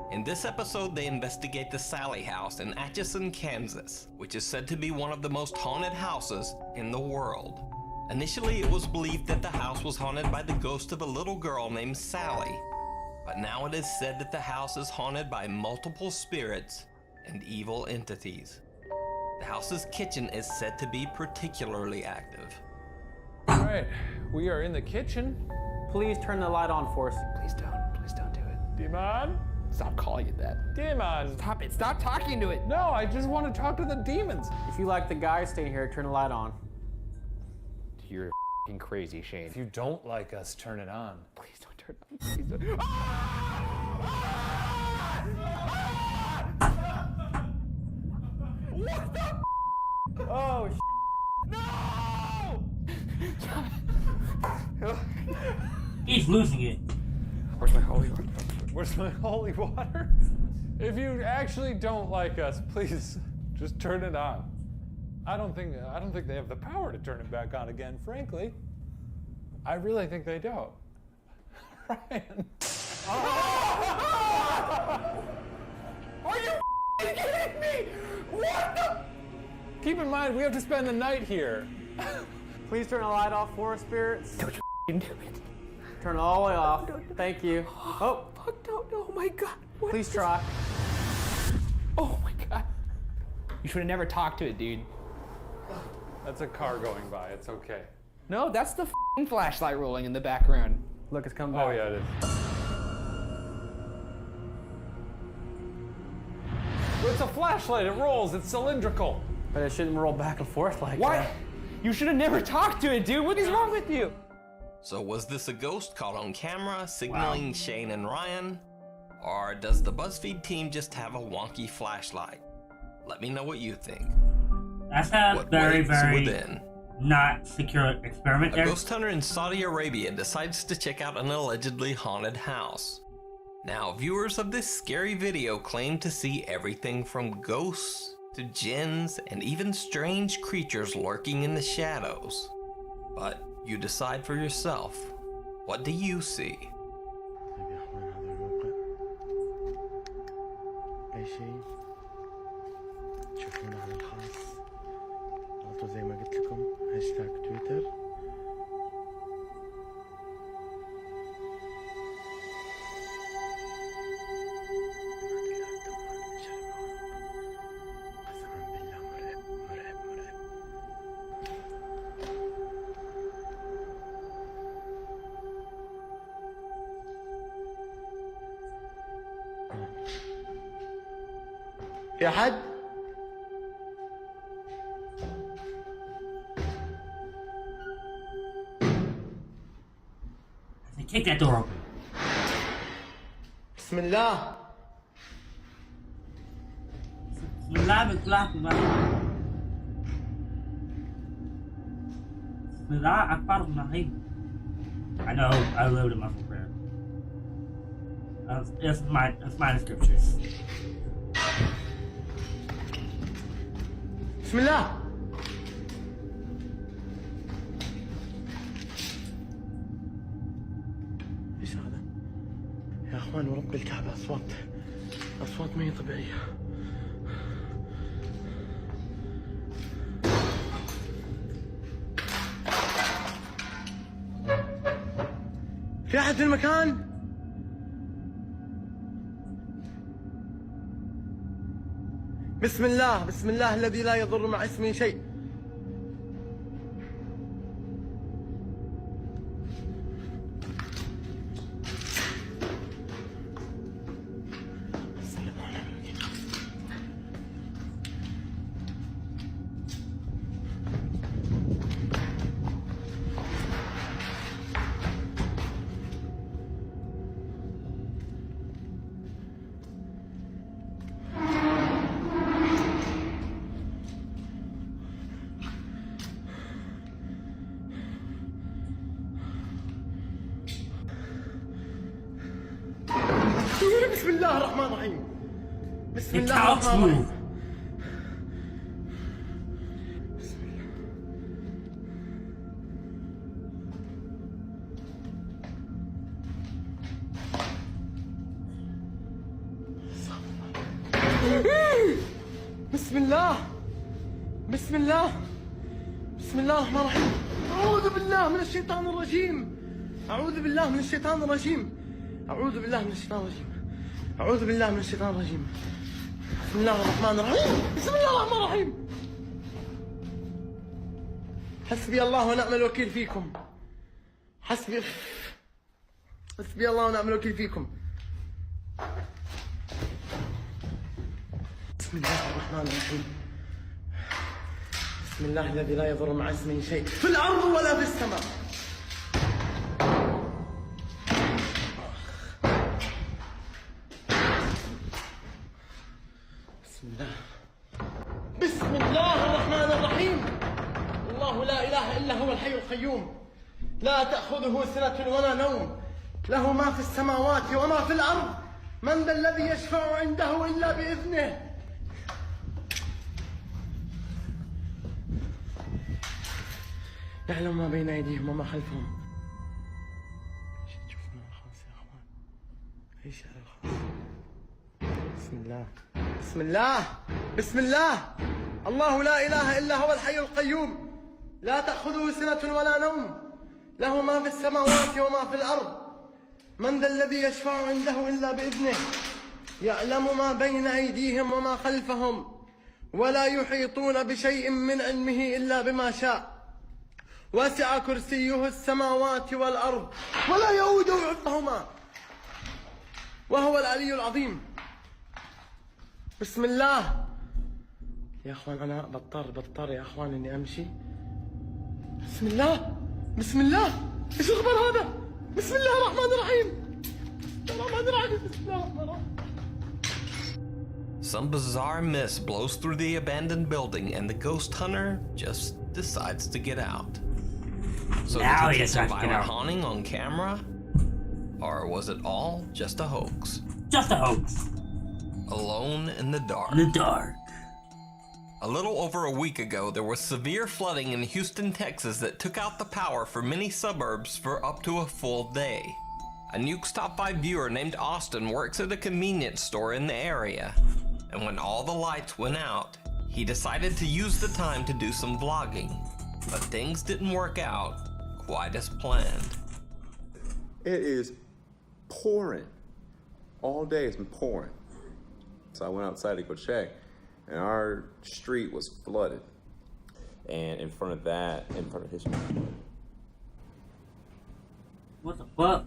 In this episode, they investigate the Sally House in Atchison, Kansas, which is said to be one of the most haunted houses in the world. Initially, it was believed that the house was haunted by the ghost of a little girl named Sally, but now it is said that the house is haunted by multiple spirits and evil entities. The house's kitchen is said to be particularly active. All right, we are in the kitchen. Please turn the light on for us. Please don't do it. Demon? Stop calling it that. Demon! Stop it, stop talking to it. No, I just want to talk to the demons. If you like the guy, stay here, turn the light on. You're f***ing crazy, Shane. If you don't like us, turn it on. Please don't turn it on. Please don't. What the Oh, no! He's losing it. Where's my holy water? Where's my holy water? If you actually don't like us, please just turn it on. I don't think they have the power to turn it back on again, frankly. I really think they don't. Ryan. Are you kidding me? What the? Keep in mind, we have to spend the night here. Please turn the light off for us, spirits. Don't you do it. Turn it all the way off. Thank you. Oh, Fuck, don't. Oh my god. What please is try. Oh my god. You should have never talked to it, dude. That's a car going by. It's okay. No, that's the f***ing flashlight rolling in the background. Look, it's coming back. Oh, yeah, it is. It's a flashlight. It rolls. It's cylindrical. But it shouldn't roll back and forth like What? that. You should have never talked to it, dude. What is wrong with you? So was this a ghost caught on camera signaling Shane and Ryan? Or does the BuzzFeed team just have a wonky flashlight? Let me know what you think. That's a What very, waits very within? not secure experiment A there. ghost hunter in Saudi Arabia decides to check out an allegedly haunted house. Now, viewers of this scary video claim to see everything from ghosts to jinns and even strange creatures lurking in the shadows. But you decide for yourself. What do you see? أي شيء تشوفونه على الخاص ضغطوا زي ما قلت لكم هاشتاج تويتر قسما بالله مرعب مرعب مرعب. في أحد؟ Kick that door open. بسم الله. I know, I lived in muscle prayer. That's my scriptures. بسم الله. ايش هذا؟ يا اخوان ورب الكعبة اصوات ما هي طبيعية. في احد في المكان؟ بسم الله بسم الله الذي لا يضر مع اسمه شيء. بسم الله الرحمن الرحيم. بسم الله الرحمن الرحيم. بسم الله بسم الله بسم الله الرحمن الرحيم. أعوذ بالله من الشيطان الرجيم. أعوذ بالله من الشيطان الرجيم. أعوذ بالله من الشيطان الرجيم. أعوذ بالله من الشيطان الرجيم. بسم الله الرحمن الرحيم. بسم الله الرحمن الرحيم. حسبي الله ونعم الوكيل فيكم. حسبي الله ونعم الوكيل فيكم. بسم الله الرحمن الرحيم. بسم الله الذي لا يضر مع اسمه شيء في الأرض ولا في السماء. بسم الله الرحمن الرحيم. الله لا إله إلا هو الحي القيوم لا تأخذه سنة ولا نوم له ما في السماوات وما في الأرض من ذا الذي يشفع عنده إلا بإذنه. يعلم ما بين أيديهم وما خلفهم. تشوفون الخاص يا أخوان. أي شعر الخاص. بسم الله بسم الله بسم الله. الله لا إله إلا هو الحي القيوم لا تأخذه سنة ولا نوم له ما في السماوات وما في الأرض من ذا الذي يشفع عنده إلا بإذنه يعلم ما بين أيديهم وما خلفهم ولا يحيطون بشيء من علمه إلا بما شاء وسع كرسيه السماوات والأرض ولا يؤوده حفظهما وهو العلي العظيم. بسم الله. يا اخوان انا بضطر يا اخوان اني امشي. بسم الله بسم الله. ايش الخبر هذا؟ بسم الله الرحمن الرحيم. الرحمن الرحيم. بسم الله الرحمن الرحيم. Some bizarre mist blows through the abandoned building and the ghost hunter just decides to get out. So Now did he he catch a decides to get violent out. haunting on camera? Or was it all just a hoax? Just a hoax. Alone in the dark. In the dark. A little over a week ago, there was severe flooding in Houston, Texas that took out the power for many suburbs for up to a full day. A Nuke's Top 5 viewer named Austin works at a convenience store in the area. And when all the lights went out, he decided to use the time to do some vlogging. But things didn't work out quite as planned. It is pouring. All day it's been pouring. So I went outside to go check, and our street was flooded. And in front of his street. What the fuck?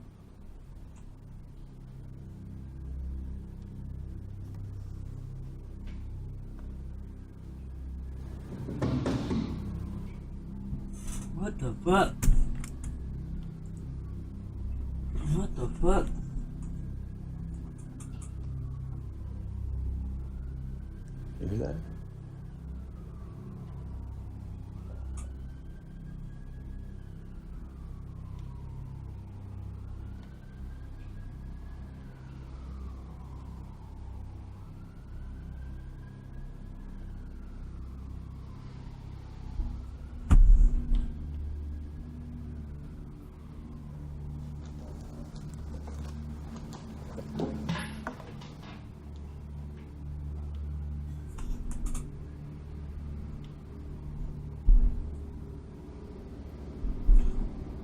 What the fuck? What the fuck? You hear that?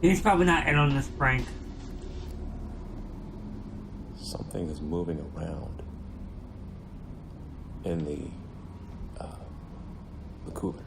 He's probably not in on this prank. Something is moving around in the cooler.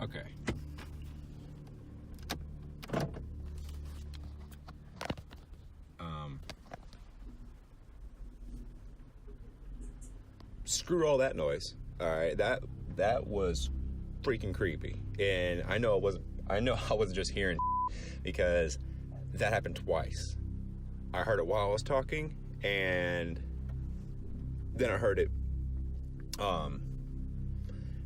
Okay. Screw all that noise. All right, that was freaking creepy, and I know I wasn't just hearing because that happened twice. I heard it while I was talking, and then I heard it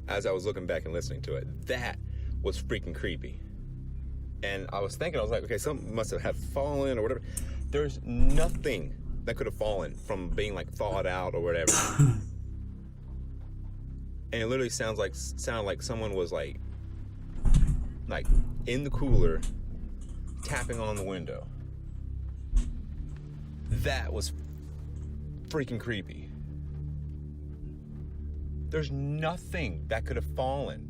as I was looking back and listening to it. That was freaking creepy. And I was thinking, I was like, okay, something must have fallen or whatever. There's nothing that could have fallen from being like thawed out or whatever. And it literally sounded like someone was like in the cooler tapping on the window. That was freaking creepy. There's nothing that could have fallen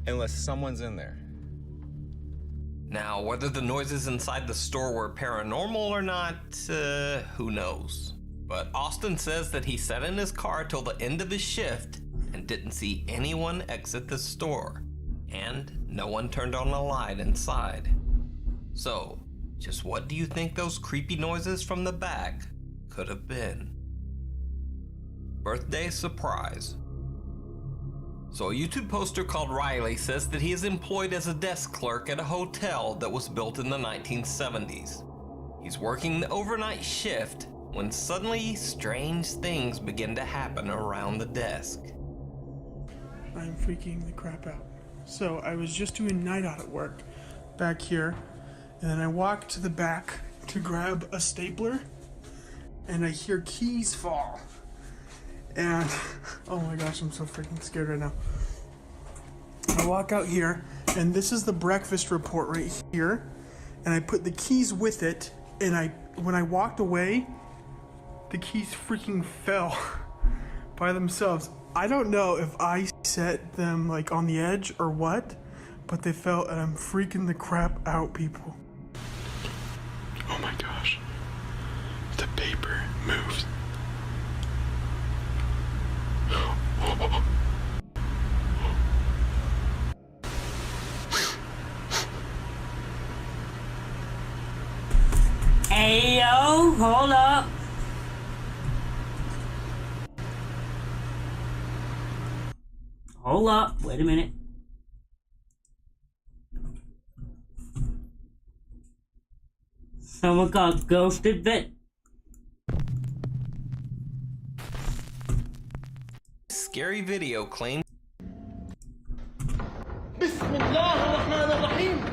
unless someone's in there. Now, whether the noises inside the store were paranormal or not, who knows? But Austin says that he sat in his car till the end of his shift and didn't see anyone exit the store, and no one turned on a light inside. So, just what do you think those creepy noises from the back could have been? Birthday surprise. So a YouTube poster called Riley says that he is employed as a desk clerk at a hotel that was built in the 1970s. He's working the overnight shift when suddenly strange things begin to happen around the desk. I'm freaking the crap out. So I was just doing night audit work back here, and then I walk to the back to grab a stapler, and I hear keys fall. And oh my gosh, I'm so freaking scared right now. I walk out here, and this is the breakfast report right here, and I put the keys with it, and when I walked away, the keys freaking fell by themselves. I don't know if I set them like on the edge or what, but they fell, and I'm freaking the crap out, people. Oh my gosh. The paper moves. Hey yo, hold up. Hold up, wait a minute. Someone got ghosted, but Scary video claims بسم الله الرحمن الرحيم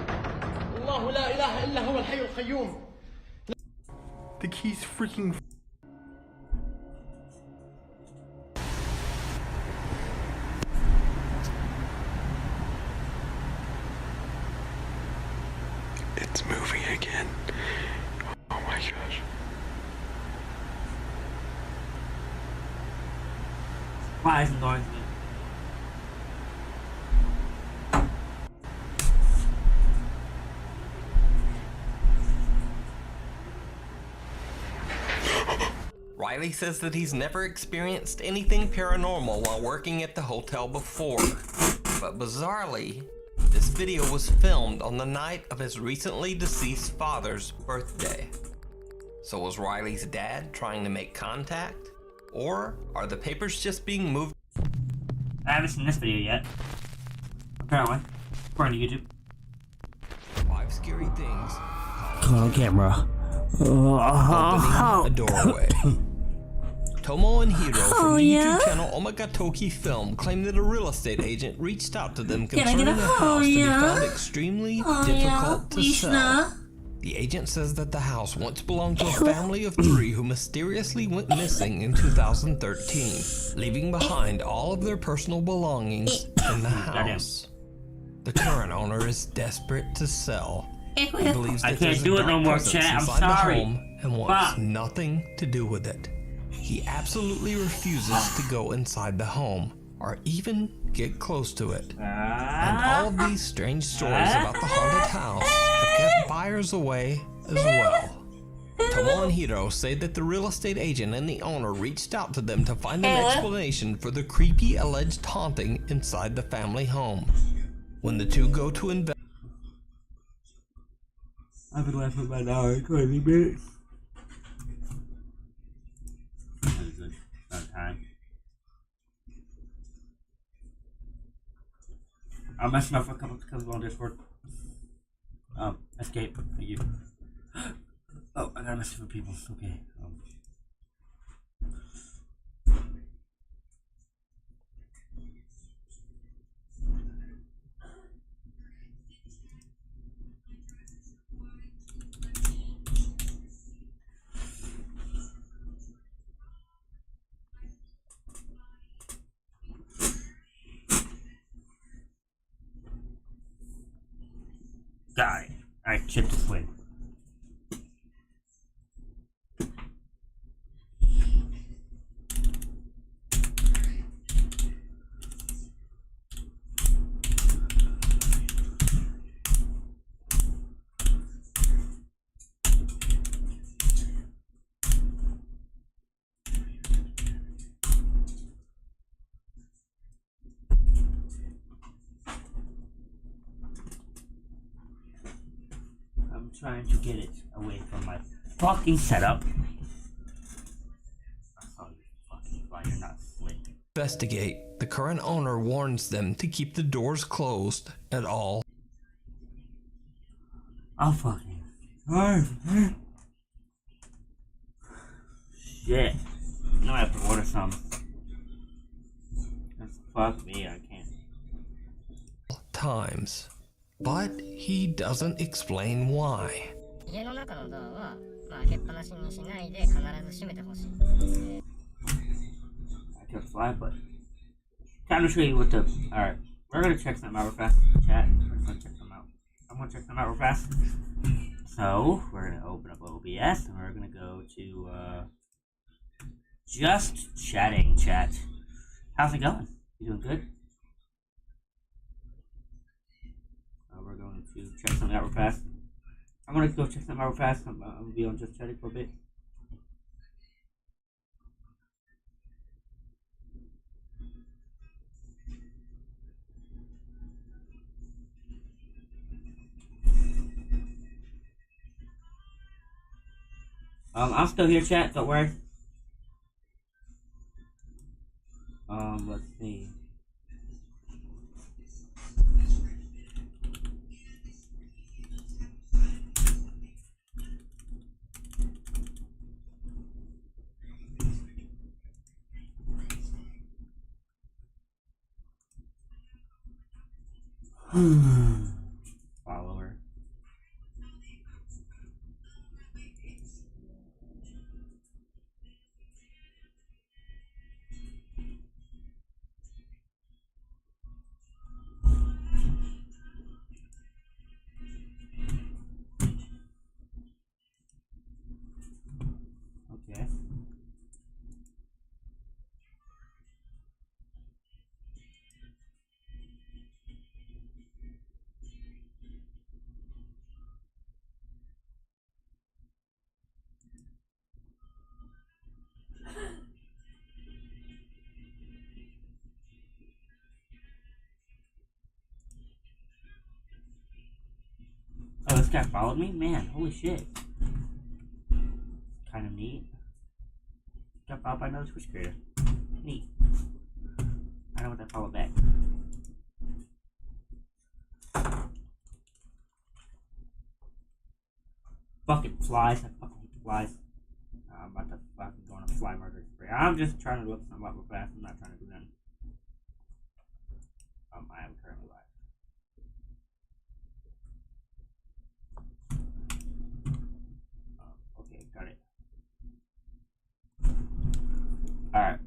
الله لا إله إلا هو الحي القيوم. The keys freaking. It's moving again. Oh my gosh. why is it annoying me? Riley says that he's never experienced anything paranormal while working at the hotel before. But bizarrely, this video was filmed on the night of his recently deceased father's birthday. So was Riley's dad trying to make contact? Or are the papers just being moved? I haven't seen this video yet. Apparently. According to YouTube. 5 scary things. On camera. Opening a doorway. Tomo and Hiro from the YouTube channel Omagatoki Film claimed that a real estate agent reached out to them concerning a house that he found extremely difficult to sell. The agent says that the house once belonged to a family of 3 who mysteriously went missing in 2013, leaving behind all of their personal belongings in the house. The current owner is desperate to sell. He believes that there's a dark presence inside the home and wants nothing to do with it. He absolutely refuses to go inside the home or even get close to it. And all of these strange stories about the haunted house have kept buyers away as well. Tomo and Hiro say that the real estate agent and the owner reached out to them to find an explanation for the creepy alleged haunting inside the family home. When the two go to investigate, I've been laughing about an hour and 20 minutes. That was a good amount of time. I'm messing up for a couple of on Discord. Escape. Thank you. Oh, I gotta mess for people. Okay. Got it. Alright, chip to swing. I'm trying to get it away from my fucking setup. Oh, you fucking fly, you're not slick. investigate the current owner warns them to keep the doors closed at all. I'll fucking. Shit. Now I have to order some. That's fuck me, I can't. Times. But he doesn't explain why. I could fly, but time to show you what the. Alright, we're gonna check something out real fast. Chat, we're gonna check them out. I'm gonna check them out real fast. So, we're gonna open up OBS and we're gonna go to just chatting chat. How's it going? You doing good? We're going to check something out real fast. I'm gonna go check something out real fast. I'm gonna be on just chatting for a bit. I'm still here, chat. Don't worry. Let's see. Follower. Okay. Oh, this guy followed me? Man, holy shit. Kind of neat. Got followed by another Twitch creator. Neat. I know what that followed back. Fucking flies. I fucking hate flies. I'm about to fucking go on a fly murder spree. I'm just trying to look something up real fast. I'm not trying to do nothing. I am currently live. Okay, got it. Alright.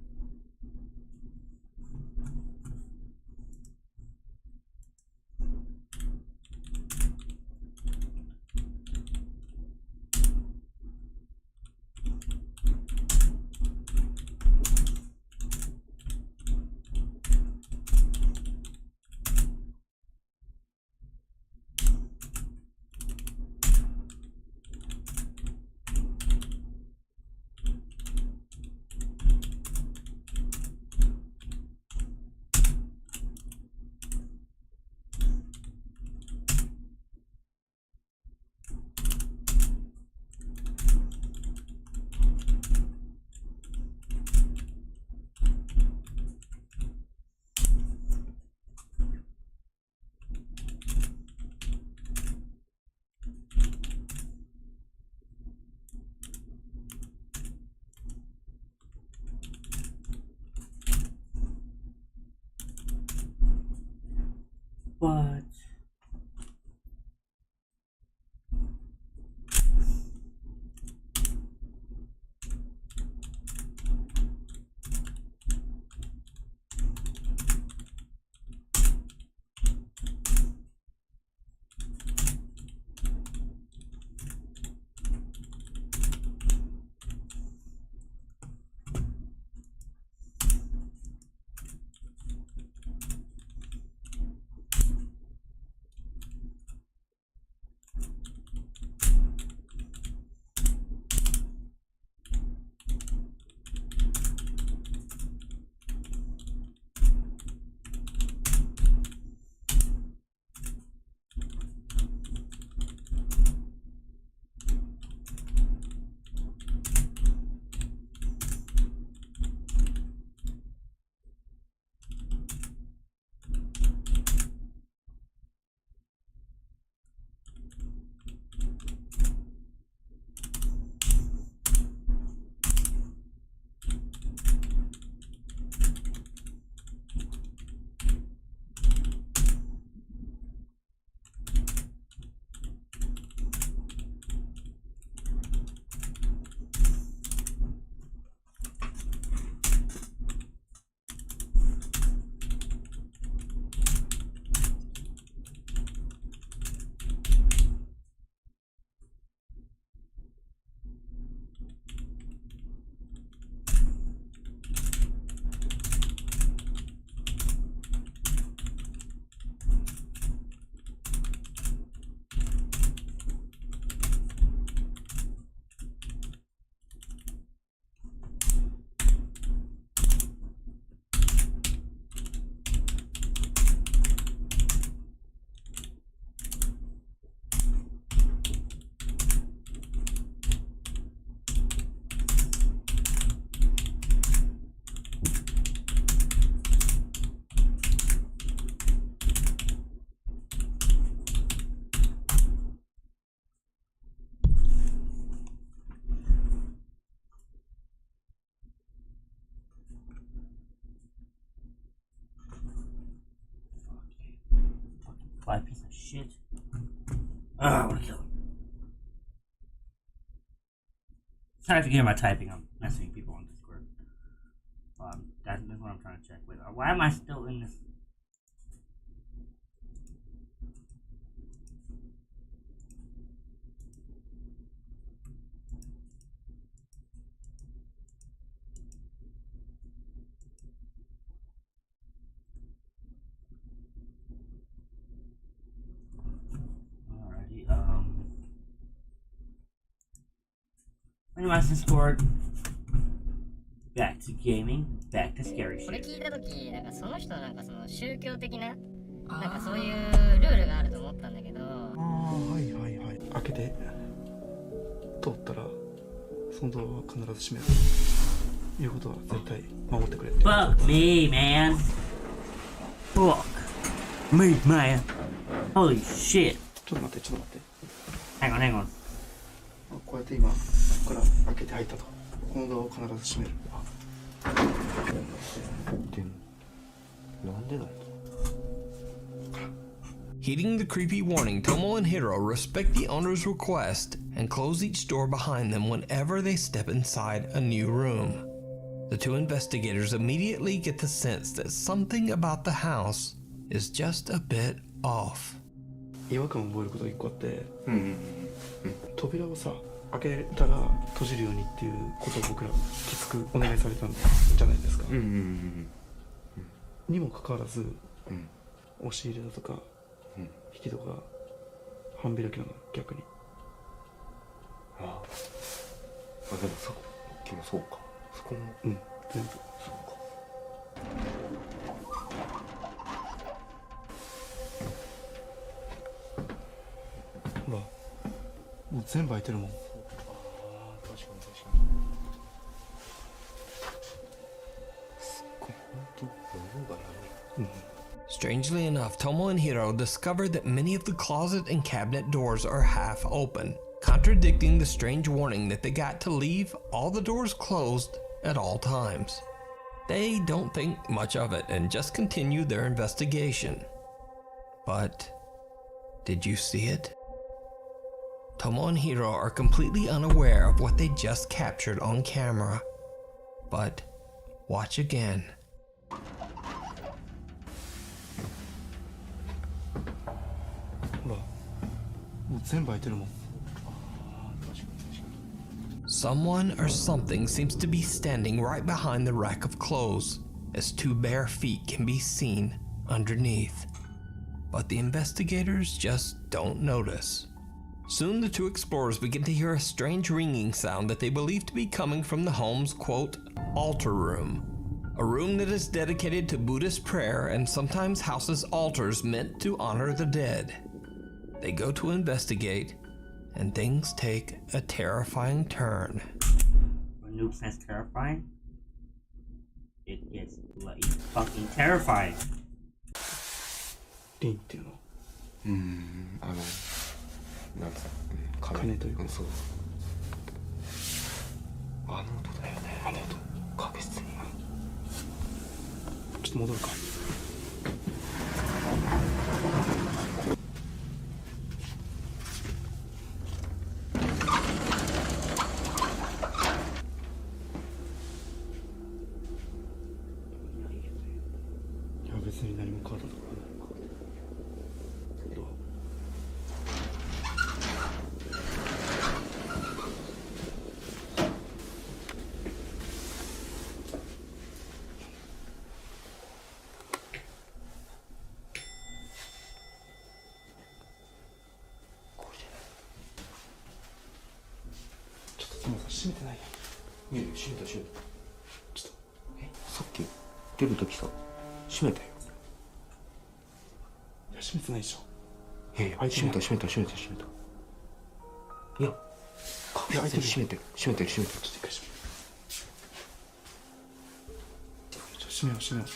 But shit. Oh, I wanna kill him. Sorry if you hear my typing, I'm messaging people on Discord. That's what I'm trying to check with. Why am I still in this? Alrighty, anyways, Discord. Back to gaming, back to scary これ shit. 聞いたとき、なんかその人なんかその宗教的な、なんかそういうルールがあると思ったんだけど。はいはいはい。開けて通ったらそのドアは必ず閉める。いうことは絶対守ってくれって。Fuck me, man. Fuck me, man. Holy shit. ちょっと待ってちょっと待って。Hang on, hang on. こうやって今ここから開けて入ったと。このドアを必ず閉める。でもなんでだよ。Heeding the creepy warning, Tomo and Hiro respect the owner's request and close each door behind them whenever they step inside a new room. The two investigators immediately get the sense that something about the house is just a bit off. 違和感を覚えることが一個あって、扉をさ開けたら閉じるようにっていうことを僕らきつくお願いされたんじゃないですか。にもかかわらず、押し入れだとか、引き戸が半開きなの逆に。でもさっきもそうか。そこも全部そうか。ほら、もう全部開いてるもん。確かに。すっごい本当物がやる。Strangely enough, Tomo and Hiro discover that many of the closet and cabinet doors are half open, contradicting the strange warning that they got to leave all the doors closed at all times. They don't think much of it and just continue their investigation. But did you see it? Tomo and Hiro are completely unaware of what they just captured on camera. But watch again. ほら、もう全部開いてるもん。Someone or something seems to be standing right behind the rack of clothes, as two bare feet can be seen underneath. But the investigators just don't notice. Soon the two explorers begin to hear a strange ringing sound that they believe to be coming from the home's, quote, altar room. A room that is dedicated to Buddhist prayer and sometimes houses altars meant to honor the dead. They go to investigate, and things take a terrifying turn. When Noob says terrifying, it gets bloody fucking terrifying. リンっていうのなんか金というか、そう。あの音だよね。あの音確実に。ちょっと戻るか。いや別に何も変わったところない。どう？ちょっと今さ閉めてないやん。いや閉めた。ちょっとさっき出るときさ閉めたよ。いや閉めてないでしょ。いや閉めた。いや確実に閉めてる。ちょっと一回閉め閉めよう。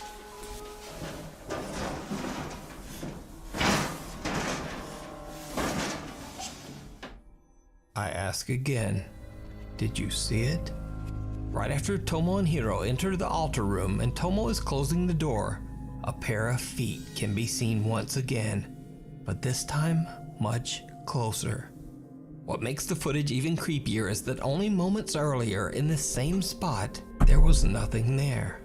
I ask again, did you see it? Right after Tomo and Hiro enter the altar room and Tomo is closing the door, a pair of feet can be seen once again. but this time much closer. What makes the footage even creepier is that only moments earlier in this same spot, there was nothing there.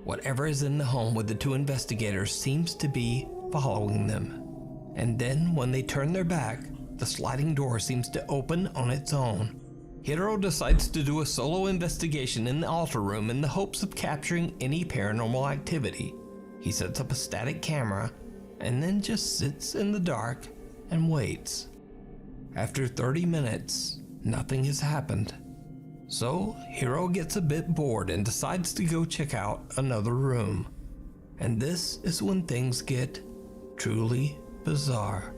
Whatever is in the home with the two investigators seems to be following them. And then when they turn their back, the sliding door seems to open on its own. Hiro decides to do a solo investigation in the altar room in the hopes of capturing any paranormal activity. He sets up a static camera and then just sits in the dark and waits. After 30 minutes, nothing has happened. So Hiro gets a bit bored and decides to go check out another room. And this is when things get truly bizarre.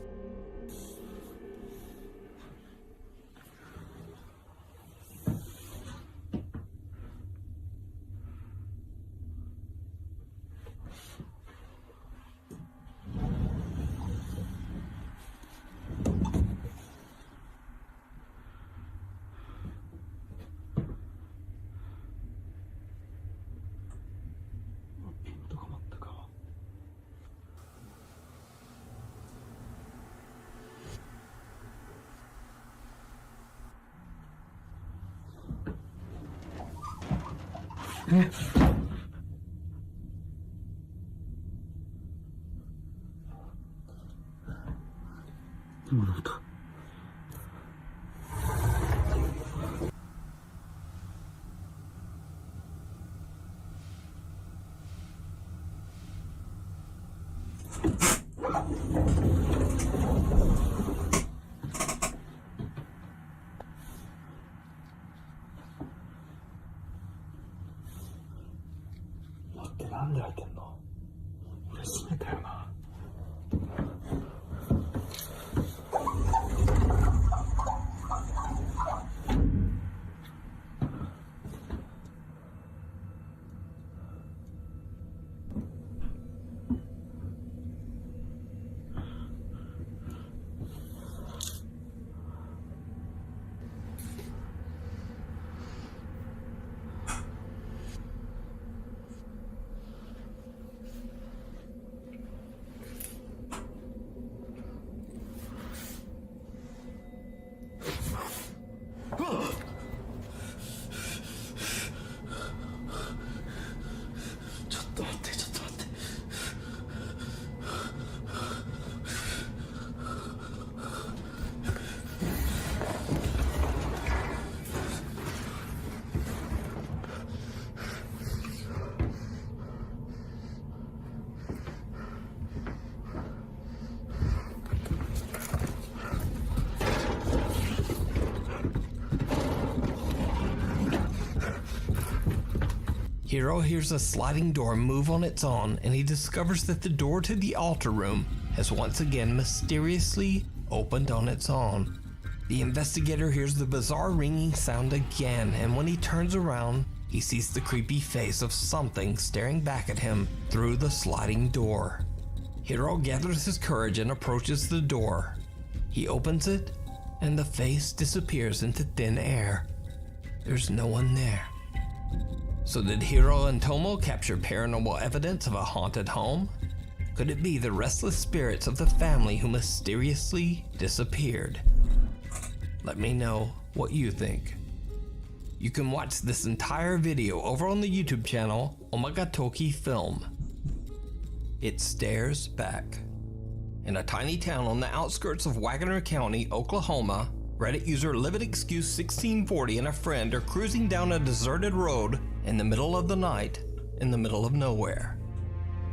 なんで開いてんの？俺閉めたよな。Hiro hears a sliding door move on its own, and he discovers that the door to the altar room has once again mysteriously opened on its own. The investigator hears the bizarre ringing sound again, and when he turns around, he sees the creepy face of something staring back at him through the sliding door. Hiro gathers his courage and approaches the door. He opens it, and the face disappears into thin air. There's no one there. So did Hiro and Tomo capture paranormal evidence of a haunted home? Could it be the restless spirits of the family who mysteriously disappeared? Let me know what you think. You can watch this entire video over on the YouTube channel Omagatoki Film. It stares back. In a tiny town on the outskirts of Wagner County, Oklahoma, Reddit user LividExcuse1640 and a friend are cruising down a deserted road in the middle of the night, in the middle of nowhere.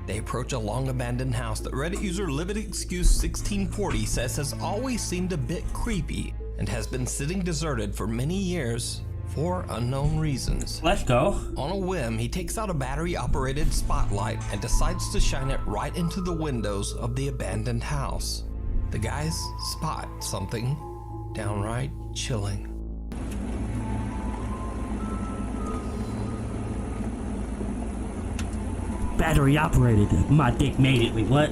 They approach a long abandoned house that Reddit user LividExcuse1640 says has always seemed a bit creepy and has been sitting deserted for many years for unknown reasons. Let's go. On a whim, he takes out a battery-operated spotlight and decides to shine it right into the windows of the abandoned house. The guys spot something downright chilling. Battery operated. My dick made it. Wait, what?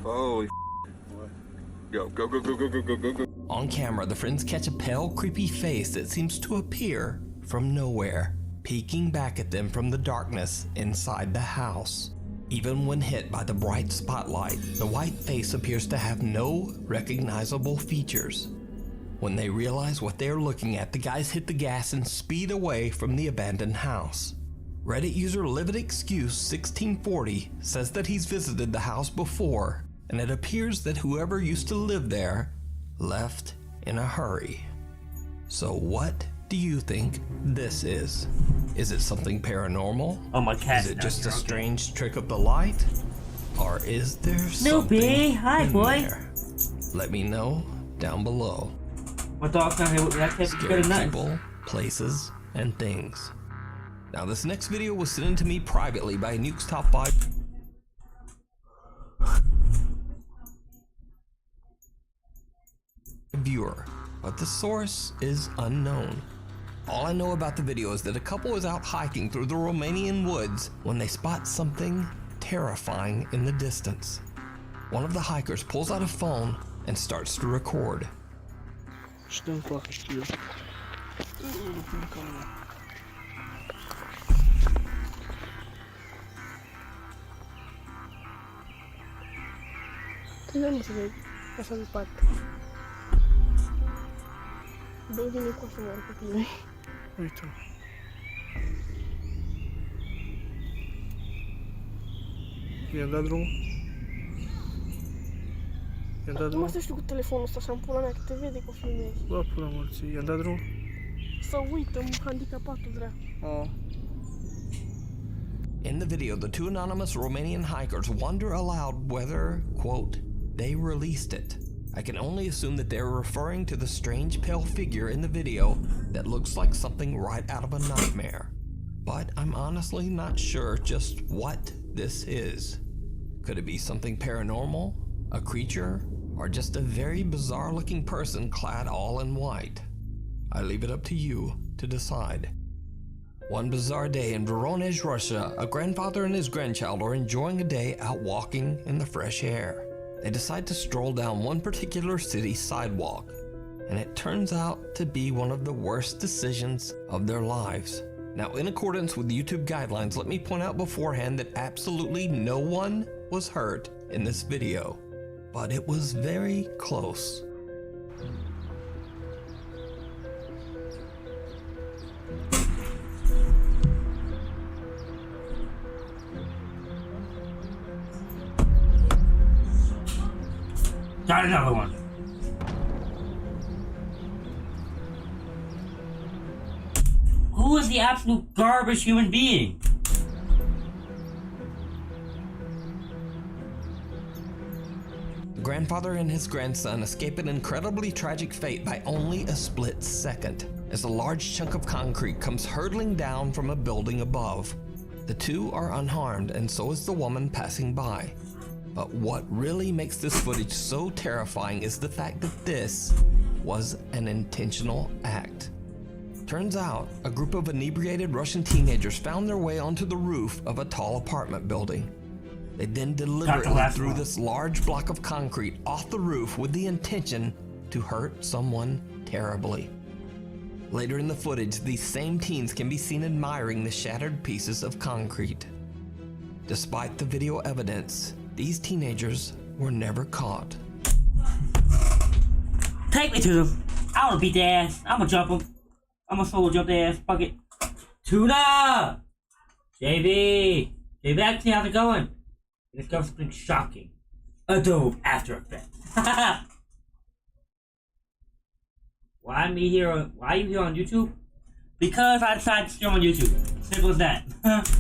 Holy Go, go, go, go, go, go, go, go, go. On camera, the friends catch a pale, creepy face that seems to appear from nowhere, peeking back at them from the darkness inside the house. Even when hit by the bright spotlight, the white face appears to have no recognizable features. When they realize what they're looking at, the guys hit the gas and speed away from the abandoned house. Reddit user Livid Excuse 1640 says that he's visited the house before, and it appears that whoever used to live there left in a hurry. So what do you think this is? Is it something paranormal? Oh, my cat. Is it just a strange trick of the light? Or is there Snoopy, something hi in boy. there? Let me know down below. My dog's not here with me. I can't Scary get a people, places, and things. Now this next video was sent in to me privately by Nuke's Top 5 viewer, but the source is unknown. All I know about the video is that a couple is out hiking through the Romanian woods when they spot something terrifying in the distance. One of the hikers pulls out a phone and starts to record. Essa de parte. Bem-vindo com a senhora Pepino. Então. I-am dat drumul? I-am dat Nu drumul? să știu cu telefonul ăsta și-am pula mea că te vede că filmezi. Bă, pula morții, i-am dat drumul? Să uită, handicapatul vrea. Oh. In the video, the two anonymous Romanian hikers wonder aloud whether, quote, they released it. I can only assume that they're referring to the strange pale figure in the video that looks like something right out of a nightmare. But I'm honestly not sure just what this is. Could it be something paranormal, a creature, or just a very bizarre looking person clad all in white? I leave it up to you to decide. One bizarre day in Voronezh, Russia, a grandfather and his grandchild are enjoying a day out walking in the fresh air. They decide to stroll down one particular city sidewalk, and it turns out to be one of the worst decisions of their lives. Now, in accordance with YouTube guidelines, let me point out beforehand that absolutely no one was hurt in this video, but it was very close. Got another one. Who is the absolute garbage human being? The grandfather and his grandson escape an incredibly tragic fate by only a split second, as a large chunk of concrete comes hurtling down from a building above. The two are unharmed, and so is the woman passing by. But what really makes this footage so terrifying is the fact that this was an intentional act. Turns out, a group of inebriated Russian teenagers found their way onto the roof of a tall apartment building. They then deliberately threw this large block of concrete off the roof with the intention to hurt someone terribly. Later in the footage, these same teens can be seen admiring the shattered pieces of concrete. Despite the video evidence, these teenagers were never caught. Take me to them. I wanna beat their ass. I'm gonna jump them. I'm gonna solo jump their ass. Fuck it. Tuna! JV! JV, actually, how's it going? Let's go something shocking. Adobe After Effects. Why are you here on YouTube? Because I decided to stream on YouTube. Simple as that.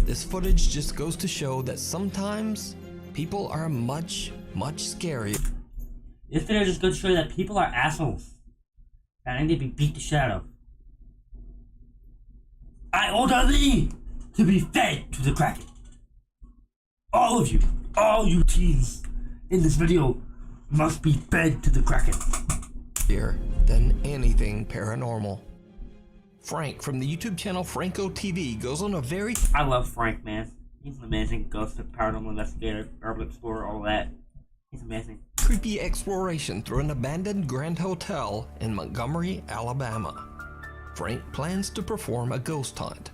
This footage just goes to show that sometimes people are much, much scarier. This video just goes to show that people are assholes. And I need to be beat the shit out of. I order thee to be fed to the Kraken. All of you, all you teens in this video must be fed to the Kraken. Than anything paranormal. Frank from the YouTube channel Franco TV goes on a very... I love Frank, man. He's an amazing ghost, paranormal investigator, urban explorer, all that. He's amazing. Creepy exploration through an abandoned Grand Hotel in Montgomery, Alabama. Frank plans to perform a ghost hunt,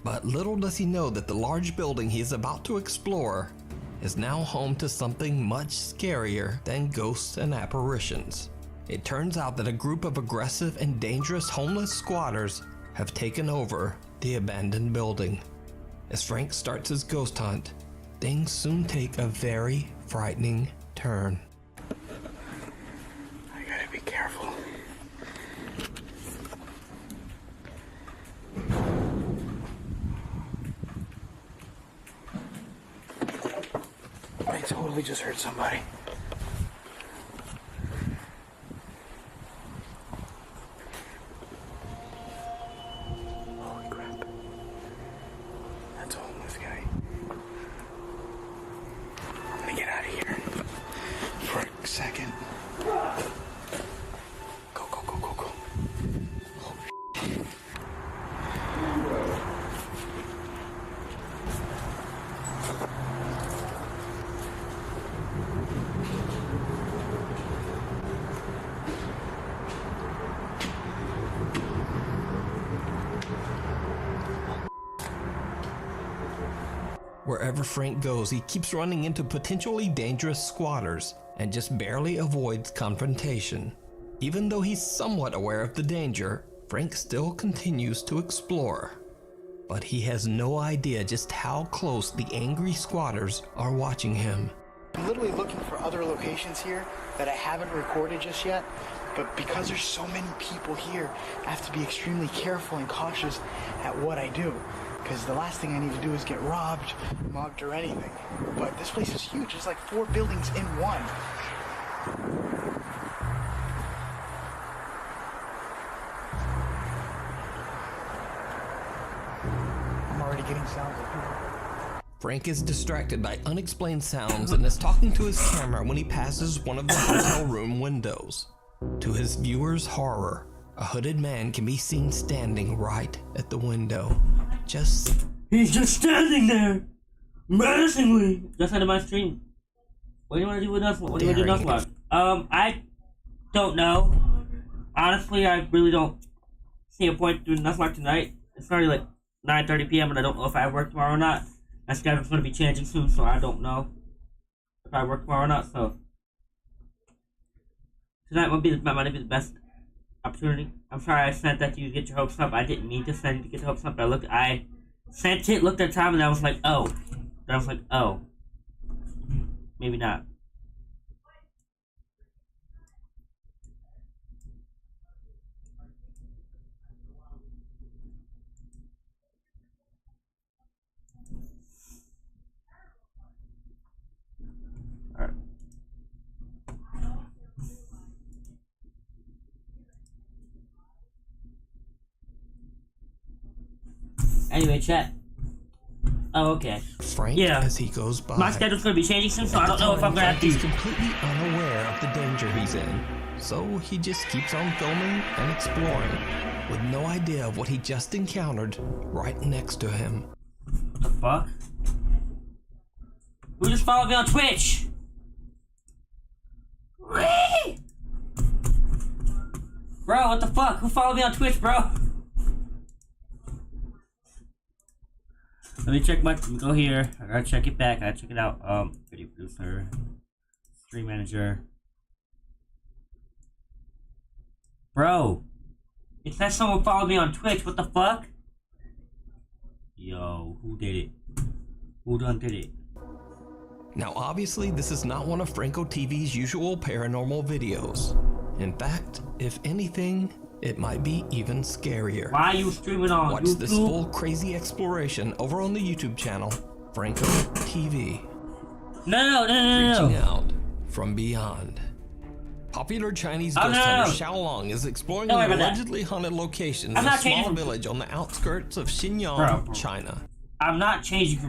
but little does he know that the large building he is about to explore is now home to something much scarier than ghosts and apparitions. It turns out that a group of aggressive and dangerous homeless squatters have taken over the abandoned building. As Frank starts his ghost hunt, things soon take a very frightening turn. I gotta be careful. I totally just heard somebody. Holy crap. That's a homeless guy. I'm gonna get out of here for a second. Go, go, go, go, go. Wherever Frank goes, he keeps running into potentially dangerous squatters and just barely avoids confrontation. Even though he's somewhat aware of the danger, Frank still continues to explore. But he has no idea just how close the angry squatters are watching him. I'm literally looking for other locations here that I haven't recorded just yet, but because there's so many people here, I have to be extremely careful and cautious at what I do. Because the last thing I need to do is get robbed, mugged, or anything. But this place is huge. It's like 4 buildings in one. I'm already getting sounds of people. Frank is distracted by unexplained sounds and is talking to his camera when he passes one of the hotel room windows. To his viewers' horror, a hooded man can be seen standing right at the window. He's just standing there, menacingly. Just out of my stream. What do you want to do with us? What do you want to do with us? I don't know. Honestly, I really don't see a point doing Nuzlocke tonight. It's already like 9:30 p.m. and I don't know if I have work tomorrow or not. My schedule's going to be changing soon, so I don't know if I work tomorrow or not. So tonight might be the best opportunity. I'm sorry I sent that to you to get your hopes up. I didn't mean to send you to get your hopes up, but I sent it, looked at the time, and I was like, oh. Then I was like, oh. Maybe not. Alright. Anyway, chat. Oh, okay. Frank, yeah. as he goes by, my schedule's gonna be changing soon, so I don't know if I'm gonna have to. He's completely unaware of the danger he's in, so he just keeps on filming and exploring, with no idea of what he just encountered right next to him. The fuck? Who just followed me on Twitch? Bro, what the fuck? Who followed me on Twitch, bro? Let me check my. Go here. I gotta check it back. I gotta check it out. Video producer, stream manager. Bro, it says someone followed me on Twitch. What the fuck? Yo, who did it? Who done did it? Now, obviously, this is not one of Franco TV's usual paranormal videos. In fact, if anything, it might be even scarier. Why are you streaming on Watch YouTube? this full crazy exploration over on the YouTube channel, Franco TV. No. Reaching out from beyond. Popular Chinese ghost hunter Xiaolong is exploring an allegedly haunted location in a small village on the outskirts of Xinjiang, China. I'm not changing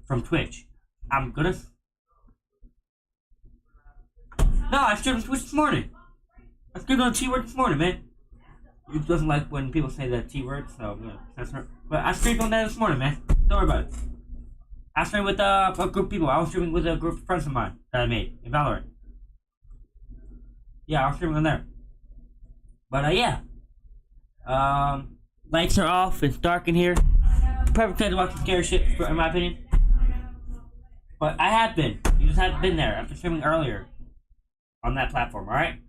from Twitch. I'm gonna. No, I streamed on Twitch this morning. I streamed on T-Word this morning, man. YouTube doesn't like when people say the T word, so I'm gonna censor it. But I streamed on that this morning, man. Don't worry about it. I streamed with a group of people. I was streaming with a group of friends of mine that I made in Valorant. Yeah, I was streaming on there. But yeah. Lights are off. It's dark in here. Perfect time to watch some scary shit, in my opinion. But I have been. You just haven't been there. I've been streaming earlier on that platform, alright?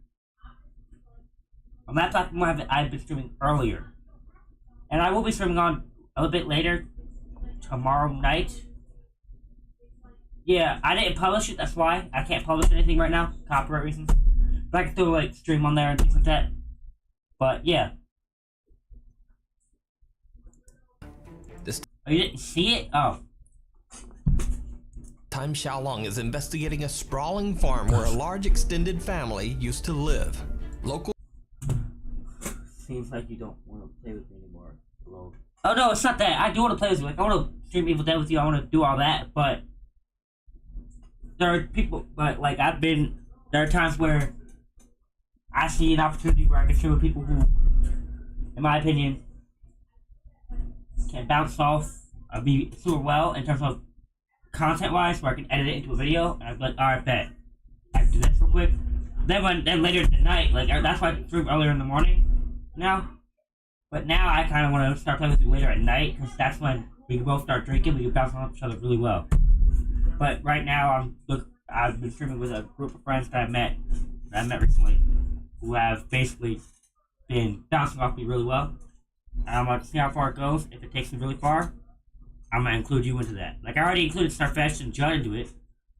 On that platform, I've been streaming earlier. And I will be streaming on a little bit later, tomorrow night. Yeah, I didn't publish it, that's why. I can't publish anything right now, copyright reasons. But I can still, like, stream on there and things like that. But, yeah. Oh, you didn't see it? Oh. Time Xiaolong is investigating a sprawling farm where a large extended family used to live. Local Seems like you don't want to play with me anymore. Hello. Oh no, it's not that. I do want to play with you. Like, I want to stream Evil Dead with you. I want to do all that, but there are people. But like, there are times where I see an opportunity where I can stream with people who, in my opinion, can bounce off be super well in terms of content-wise, where I can edit it into a video. And I'm like, all right, bet I can do this real quick. Then later in the night, like that's why I stream earlier in the morning now. But now I kind of want to start playing with you later at night, because that's when we can both start drinking. We can bounce off each other really well. But right now, I've been streaming with a group of friends that I met recently, who have basically been bouncing off me really well. And I'm going to see how far it goes. If it takes me really far, I'm going to include you into that. Like, I already included Starfetch and Judd into it.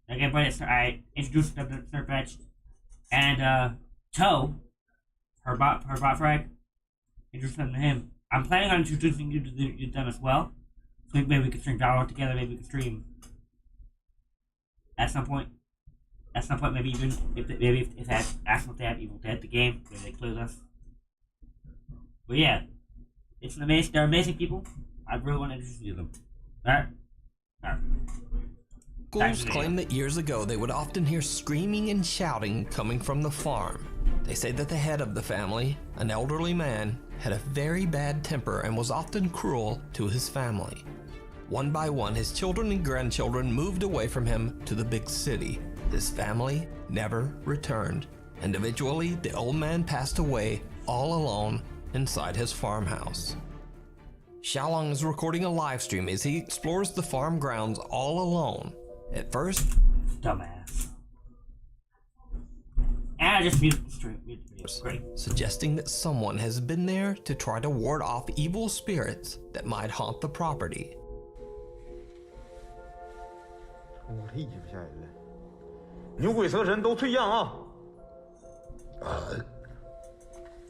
Like, everybody, I introduced them to Starfetch. And, Toe, her bot frag, introduced them to him. I'm planning on introducing you to them as well. So maybe we can stream Valorant together. Maybe we can stream at some point. At some point, maybe even if ask them if they have Evil Dead the game, maybe they play with us. But yeah, it's they're amazing people. I really want to introduce you to them. Alright? Alright. Locals claim that years ago they would often hear screaming and shouting coming from the farm. They say that the head of the family, an elderly man, had a very bad temper and was often cruel to his family. One by one, his children and grandchildren moved away from him to the big city. His family never returned, and eventually the old man passed away all alone inside his farmhouse. Xiaolong is recording a live stream as he explores the farm grounds all alone. At first, dumbass. And I just muted the stream. Great. Suggesting that someone has been there to try to ward off evil spirits that might haunt the property. 我这一不下人了，牛鬼蛇神都退让啊！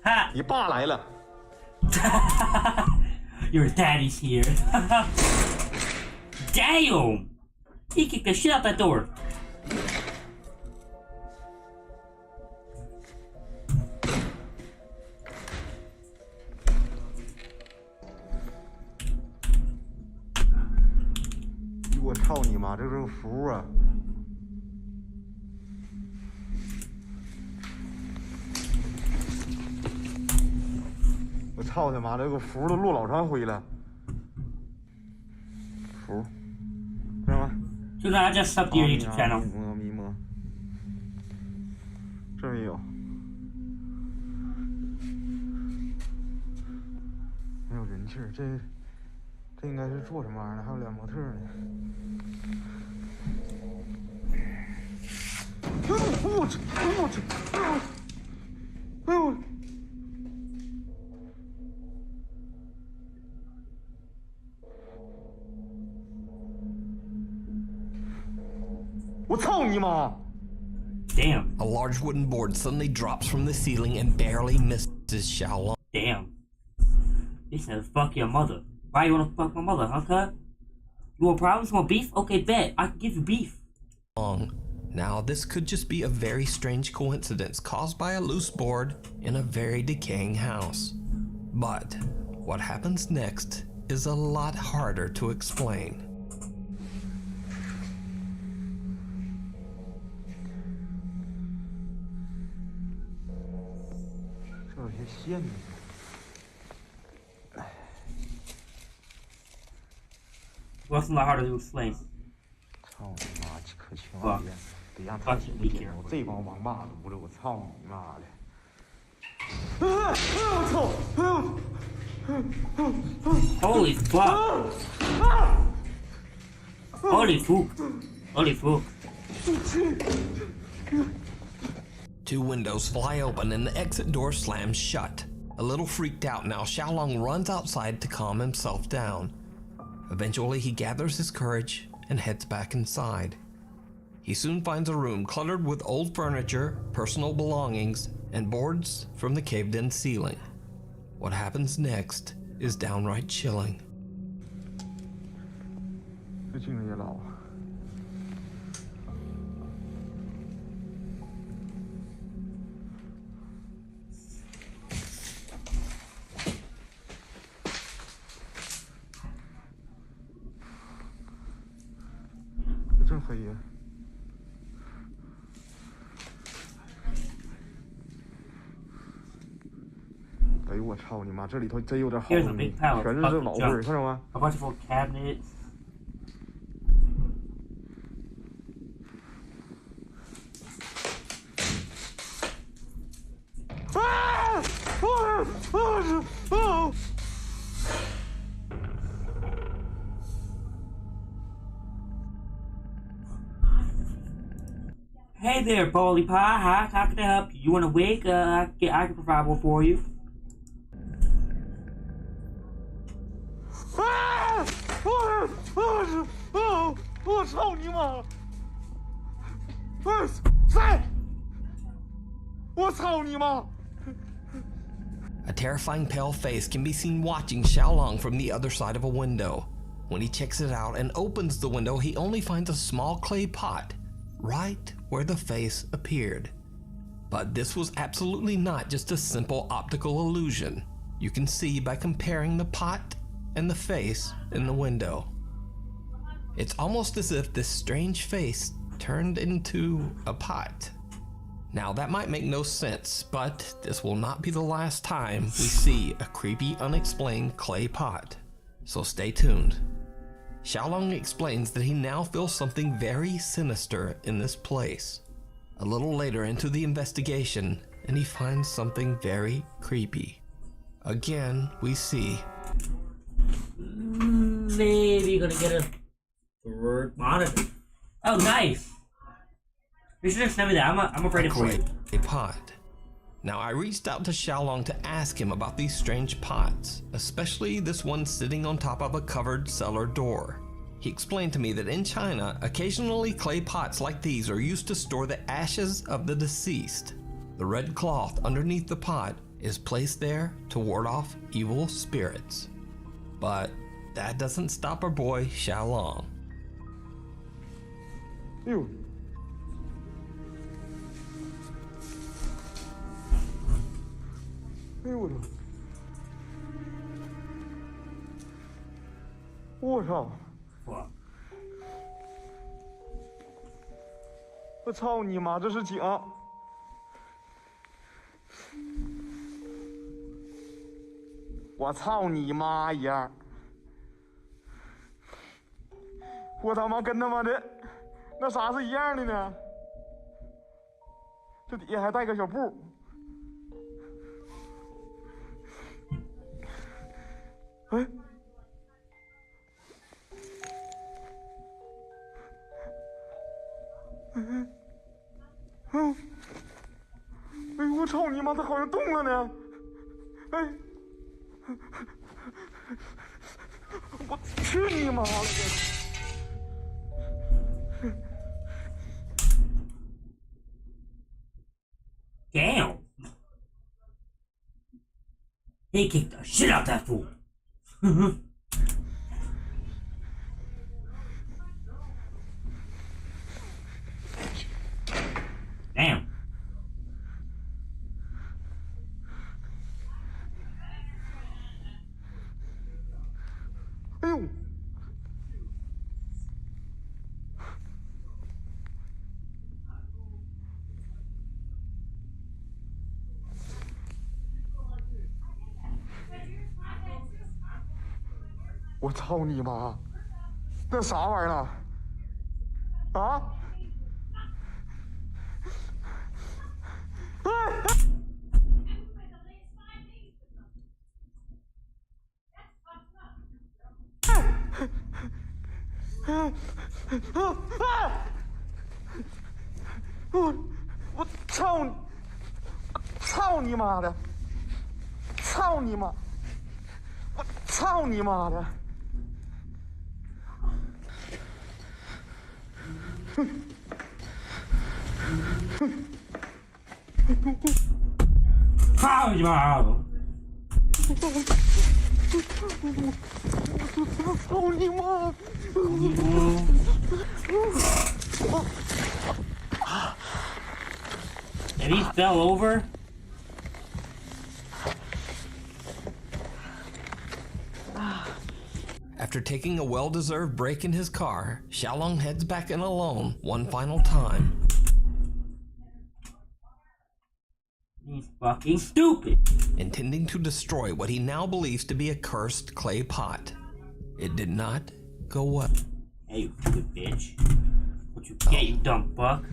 哈，你爸来了。Your daddy's here. Damn! He kicked the shit out that door. "我操你妈，这是符啊！" 我操他妈，这个符都落老长灰了。符，知道吗？ So I just subbed to your YouTube channel. 迷蒙，这儿也有，没有人气儿。这应该是做什么玩意儿的？还有俩模特呢。我去！哎呦！ 我操你妈! Damn. A large wooden board suddenly drops from the ceiling and barely misses Xiaolong. Damn. He said, fuck your mother. Why you wanna fuck my mother, huh, cuz? You want problems? You want beef? Okay, bet. I can give you beef. Now, this could just be a very strange coincidence caused by a loose board in a very decaying house. But what happens next is a lot harder to explain. 这有些线呢。What's a lot harder to explain? 操你妈！可千 Fuck. 万别让他听见我这帮王八犊子！我操你妈的！我操！Holy fuck! Holy fuck! Holy fuck! Two windows fly open and the exit door slams shut. A little freaked out now, Xiaolong runs outside to calm himself down. Eventually, he gathers his courage and heads back inside. He soon finds a room cluttered with old furniture, personal belongings, and boards from the caved-in ceiling. What happens next is downright chilling. 这劲儿也老。 真黑呀！哎呦我操你妈！这里头真有点好东西，全是这老味儿，看着吗 ？A bunch of old cabinets. Hey there, Polly Pie. Hi, how can I help you? You want to wake? I can provide one for you. 我操你妈！谁？我操你妈！ A terrifying pale face can be seen watching Xiaolong from the other side of a window. When he checks it out and opens the window, he only finds a small clay pot right where the face appeared. But this was absolutely not just a simple optical illusion. You can see by comparing the pot and the face in the window. It's almost as if this strange face turned into a pot. Now that might make no sense, but this will not be the last time we see a creepy, unexplained clay pot. So stay tuned. Xiaolong explains that he now feels something very sinister in this place. A little later into the investigation, and he finds something very creepy. Again, we see... Maybe gonna get a third monitor. Oh, nice! You should have sent me that. I'm afraid of a pot. Now, I reached out to Xiaolong to ask him about these strange pots, especially this one sitting on top of a covered cellar door. He explained to me that in China, occasionally clay pots like these are used to store the ashes of the deceased. The red cloth underneath the pot is placed there to ward off evil spirits. But that doesn't stop our boy Xiaolong. You. 哎呦我操！我操！我操你妈！这是井！我操你妈呀！我他妈跟他妈的那啥是一样的呢？这底下还带个小布。 哎，哎呦我操你妈！它好像动了呢！哎，我去你妈了！ Damn! He kicked the shit out of that fool. Damn. Ew. 我操你妈！那啥玩意儿呢？啊？我操你！操你妈的！操你妈！我操你妈的！操你妈！操你妈！And he fell over? After taking a well-deserved break in his car, Xiaolong heads back in alone one final time. He's fucking stupid. Intending to destroy what he now believes to be a cursed clay pot. It did not go well. Hey, you stupid bitch. What you get, you dumb fuck?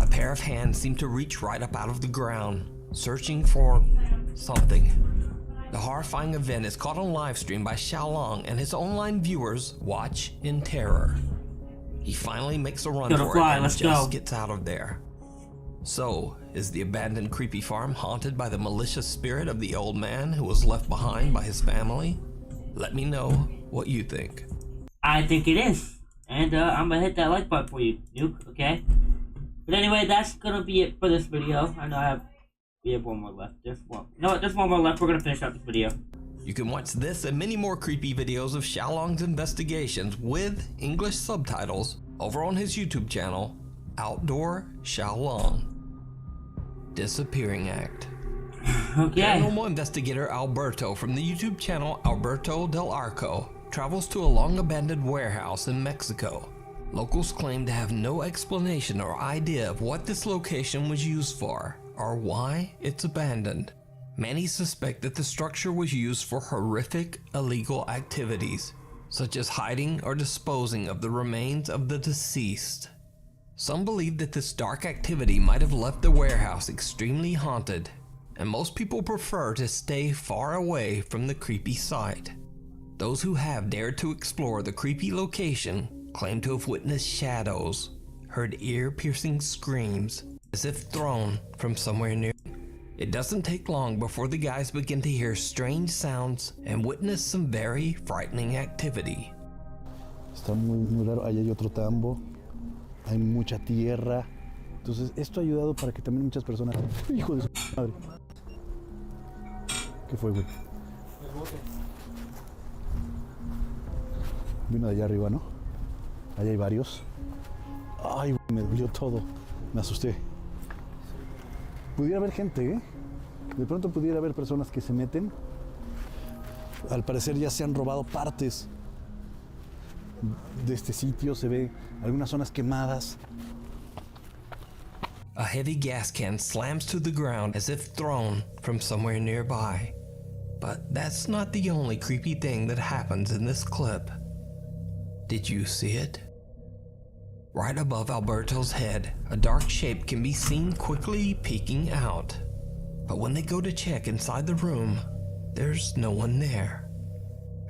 A pair of hands seem to reach right up out of the ground, searching for something. The horrifying event is caught on live stream by Xiaolong, and his online viewers watch in terror. He finally makes a run for it and just gets out of there. So, is the abandoned creepy farm haunted by the malicious spirit of the old man who was left behind by his family? Let me know what you think. I think it is. And I'm gonna hit that like button for you, Nuke, okay? But anyway, that's gonna be it for this video. I know we have one more left. There's one. No, there's one more left. We're gonna finish up this video. You can watch this and many more creepy videos of Xiaolong's investigations with English subtitles over on his YouTube channel, Outdoor Xiaolong. Disappearing Act. Okay. Paranormal investigator Alberto from the YouTube channel Alberto del Arco travels to a long-abandoned warehouse in Mexico. Locals claim to have no explanation or idea of what this location was used for or why it's abandoned. Many suspect that the structure was used for horrific illegal activities, such as hiding or disposing of the remains of the deceased. Some believe that this dark activity might have left the warehouse extremely haunted, and most people prefer to stay far away from the creepy site. Those who have dared to explore the creepy location claim to have witnessed shadows, heard ear-piercing screams, as if thrown from somewhere near. It doesn't take long before the guys begin to hear strange sounds and witness some very frightening activity. Está muy raro, ahí hay otro tambo, hay mucha tierra, entonces esto ha ayudado para que también muchas personas... ¡Hijo de su madre! ¿Qué fue, güey? Vino de allá arriba, ¿no? Allá hay varios. Ay, güey, me dolió todo, me asusté. Pudiera haber gente, ¿eh? De pronto pudiera haber personas que se meten. Al parecer ya se han robado partes de este sitio, se ve algunas zonas quemadas. A heavy gas can slams to the ground as if thrown from somewhere nearby. But that's not the only creepy thing that happens in this clip. Did you see it? Right above Alberto's head, a dark shape can be seen quickly peeking out. But when they go to check inside the room, there's no one there.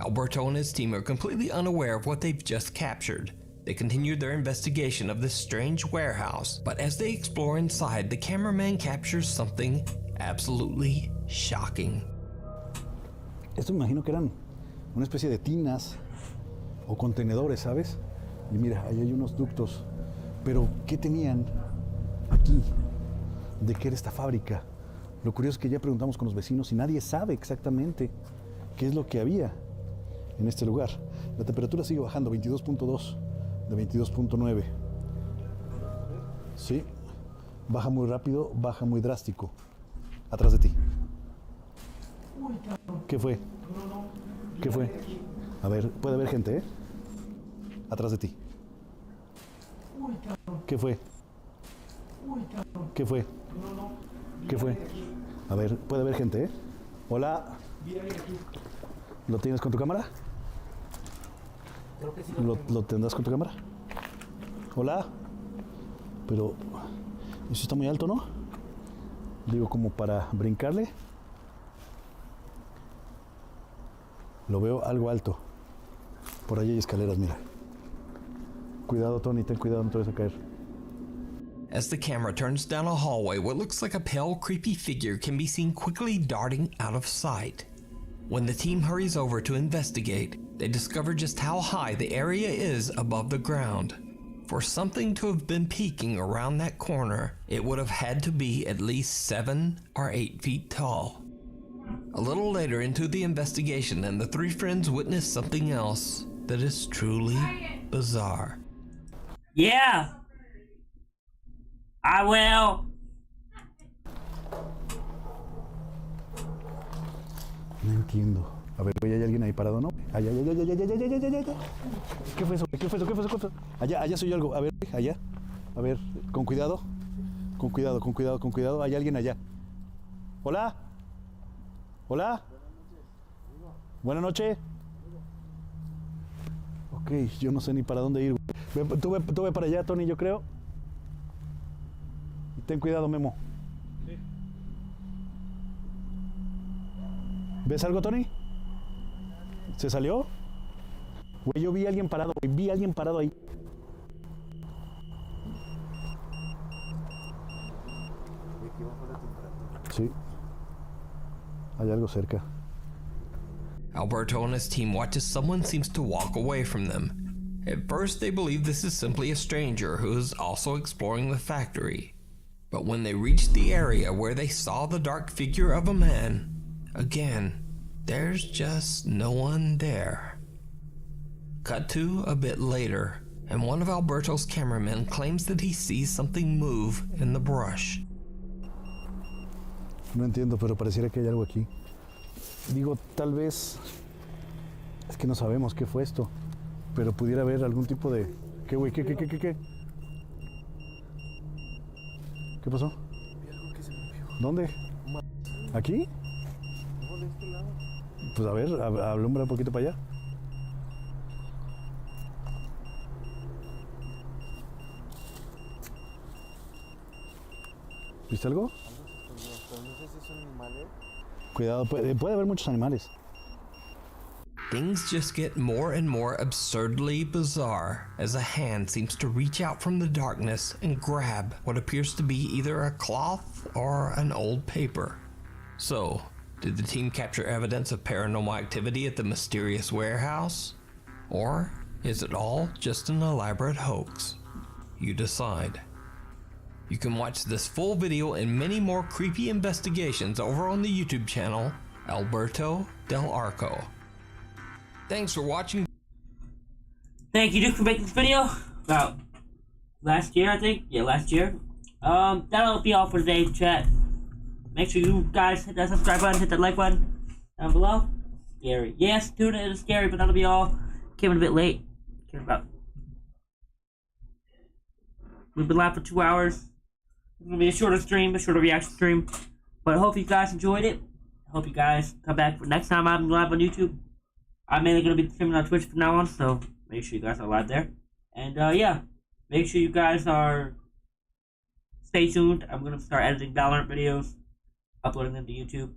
Alberto and his team are completely unaware of what they've just captured. They continue their investigation of this strange warehouse, but as they explore inside, the cameraman captures something absolutely shocking. Esto me imagino que eran una especie de tinas o contenedores, ¿sabes? Y mira, ahí hay unos ductos. Pero, ¿qué tenían aquí? ¿De qué era esta fábrica? Lo curioso es que ya preguntamos con los vecinos y nadie sabe exactamente qué es lo que había en este lugar. La temperatura sigue bajando, 22.2 de 22.9. Sí, baja muy rápido, baja muy drástico. Atrás de ti. ¿Qué fue? ¿Qué fue? A ver, puede haber gente, ¿eh? Atrás de ti. ¿Qué fue? ¿Qué fue? ¿Qué fue? A ver, puede haber gente, ¿eh? Hola. ¿Lo tienes con tu cámara? ¿Lo tendrás con tu cámara? Hola. Pero eso está muy alto, ¿no? Digo, como para brincarle. Lo veo algo alto. Por ahí hay escaleras, mira. Cuidado, Tony, ten cuidado, no te vayas a caer. As the camera turns down a hallway, what looks like a pale, creepy figure can be seen quickly darting out of sight. When the team hurries over to investigate, they discover just how high the area is above the ground. For something to have been peeking around that corner, it would have had to be at least 7 or 8 feet tall. A little later into the investigation, and the three friends witness something else that is truly bizarre. Yeah, I will. No entiendo. A ver, ¿hay alguien ahí parado, no? Allá. ¿Qué fue eso? ¿Qué fue eso? Allá soy yo algo. A ver, allá. A ver, con cuidado. Con cuidado. Hay alguien allá. Hola. Hola. Buenas noches. Ok, yo no sé ni para dónde ir. Tú ve para allá, Tony, yo creo. Y ten cuidado, Memo. Sí. ¿Ves algo, Tony? ¿Se salió? Güey, yo vi a alguien parado, ahí. Sí. Hay algo cerca. Alberto and his team watch as someone seems to walk away from them. At first, they believe this is simply a stranger who is also exploring the factory. But when they reach the area where they saw the dark figure of a man, again, there's just no one there. Cut to a bit later, and one of Alberto's cameramen claims that he sees something move in the brush. No entiendo, pero pareciera que hay algo aquí. Digo, tal vez... Es que no sabemos qué fue esto. Pero pudiera haber algún tipo de... ¿Qué, güey? ¿Qué? ¿Qué pasó? ¿Dónde? ¿Aquí? Pues a ver, alumbra un poquito para allá. ¿Viste algo? Cuidado, puede haber muchos animales. Things just get more and more absurdly bizarre as a hand seems to reach out from the darkness and grab what appears to be either a cloth or an old paper. So, did the team capture evidence of paranormal activity at the mysterious warehouse? Or is it all just an elaborate hoax? You decide. You can watch this full video and many more creepy investigations over on the YouTube channel, Alberto Del Arco. Thanks for watching. Thank you, Duke, for making this video about last year, I think. Yeah, last year. That'll be all for today, chat. Make sure you guys hit that subscribe button, hit that like button down below. Scary. Yes, tuna is scary, but that'll be all. Came in a bit late. We've been live for 2 hours. It's gonna be a shorter stream, a shorter reaction stream. But I hope you guys enjoyed it. I hope you guys come back for next time I'm live on YouTube. I'm mainly going to be streaming on Twitch from now on, so make sure you guys are live there. And, yeah, make sure you guys are... Stay tuned. I'm going to start editing Valorant videos, uploading them to YouTube.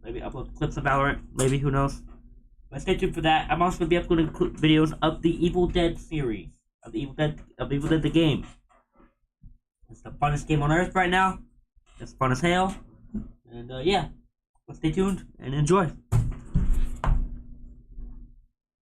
Maybe upload clips of Valorant, maybe, who knows. But stay tuned for that. I'm also going to be uploading videos of the Evil Dead series. Of Evil Dead the game. It's the funnest game on earth right now. It's fun as hell. And yeah, stay tuned and enjoy.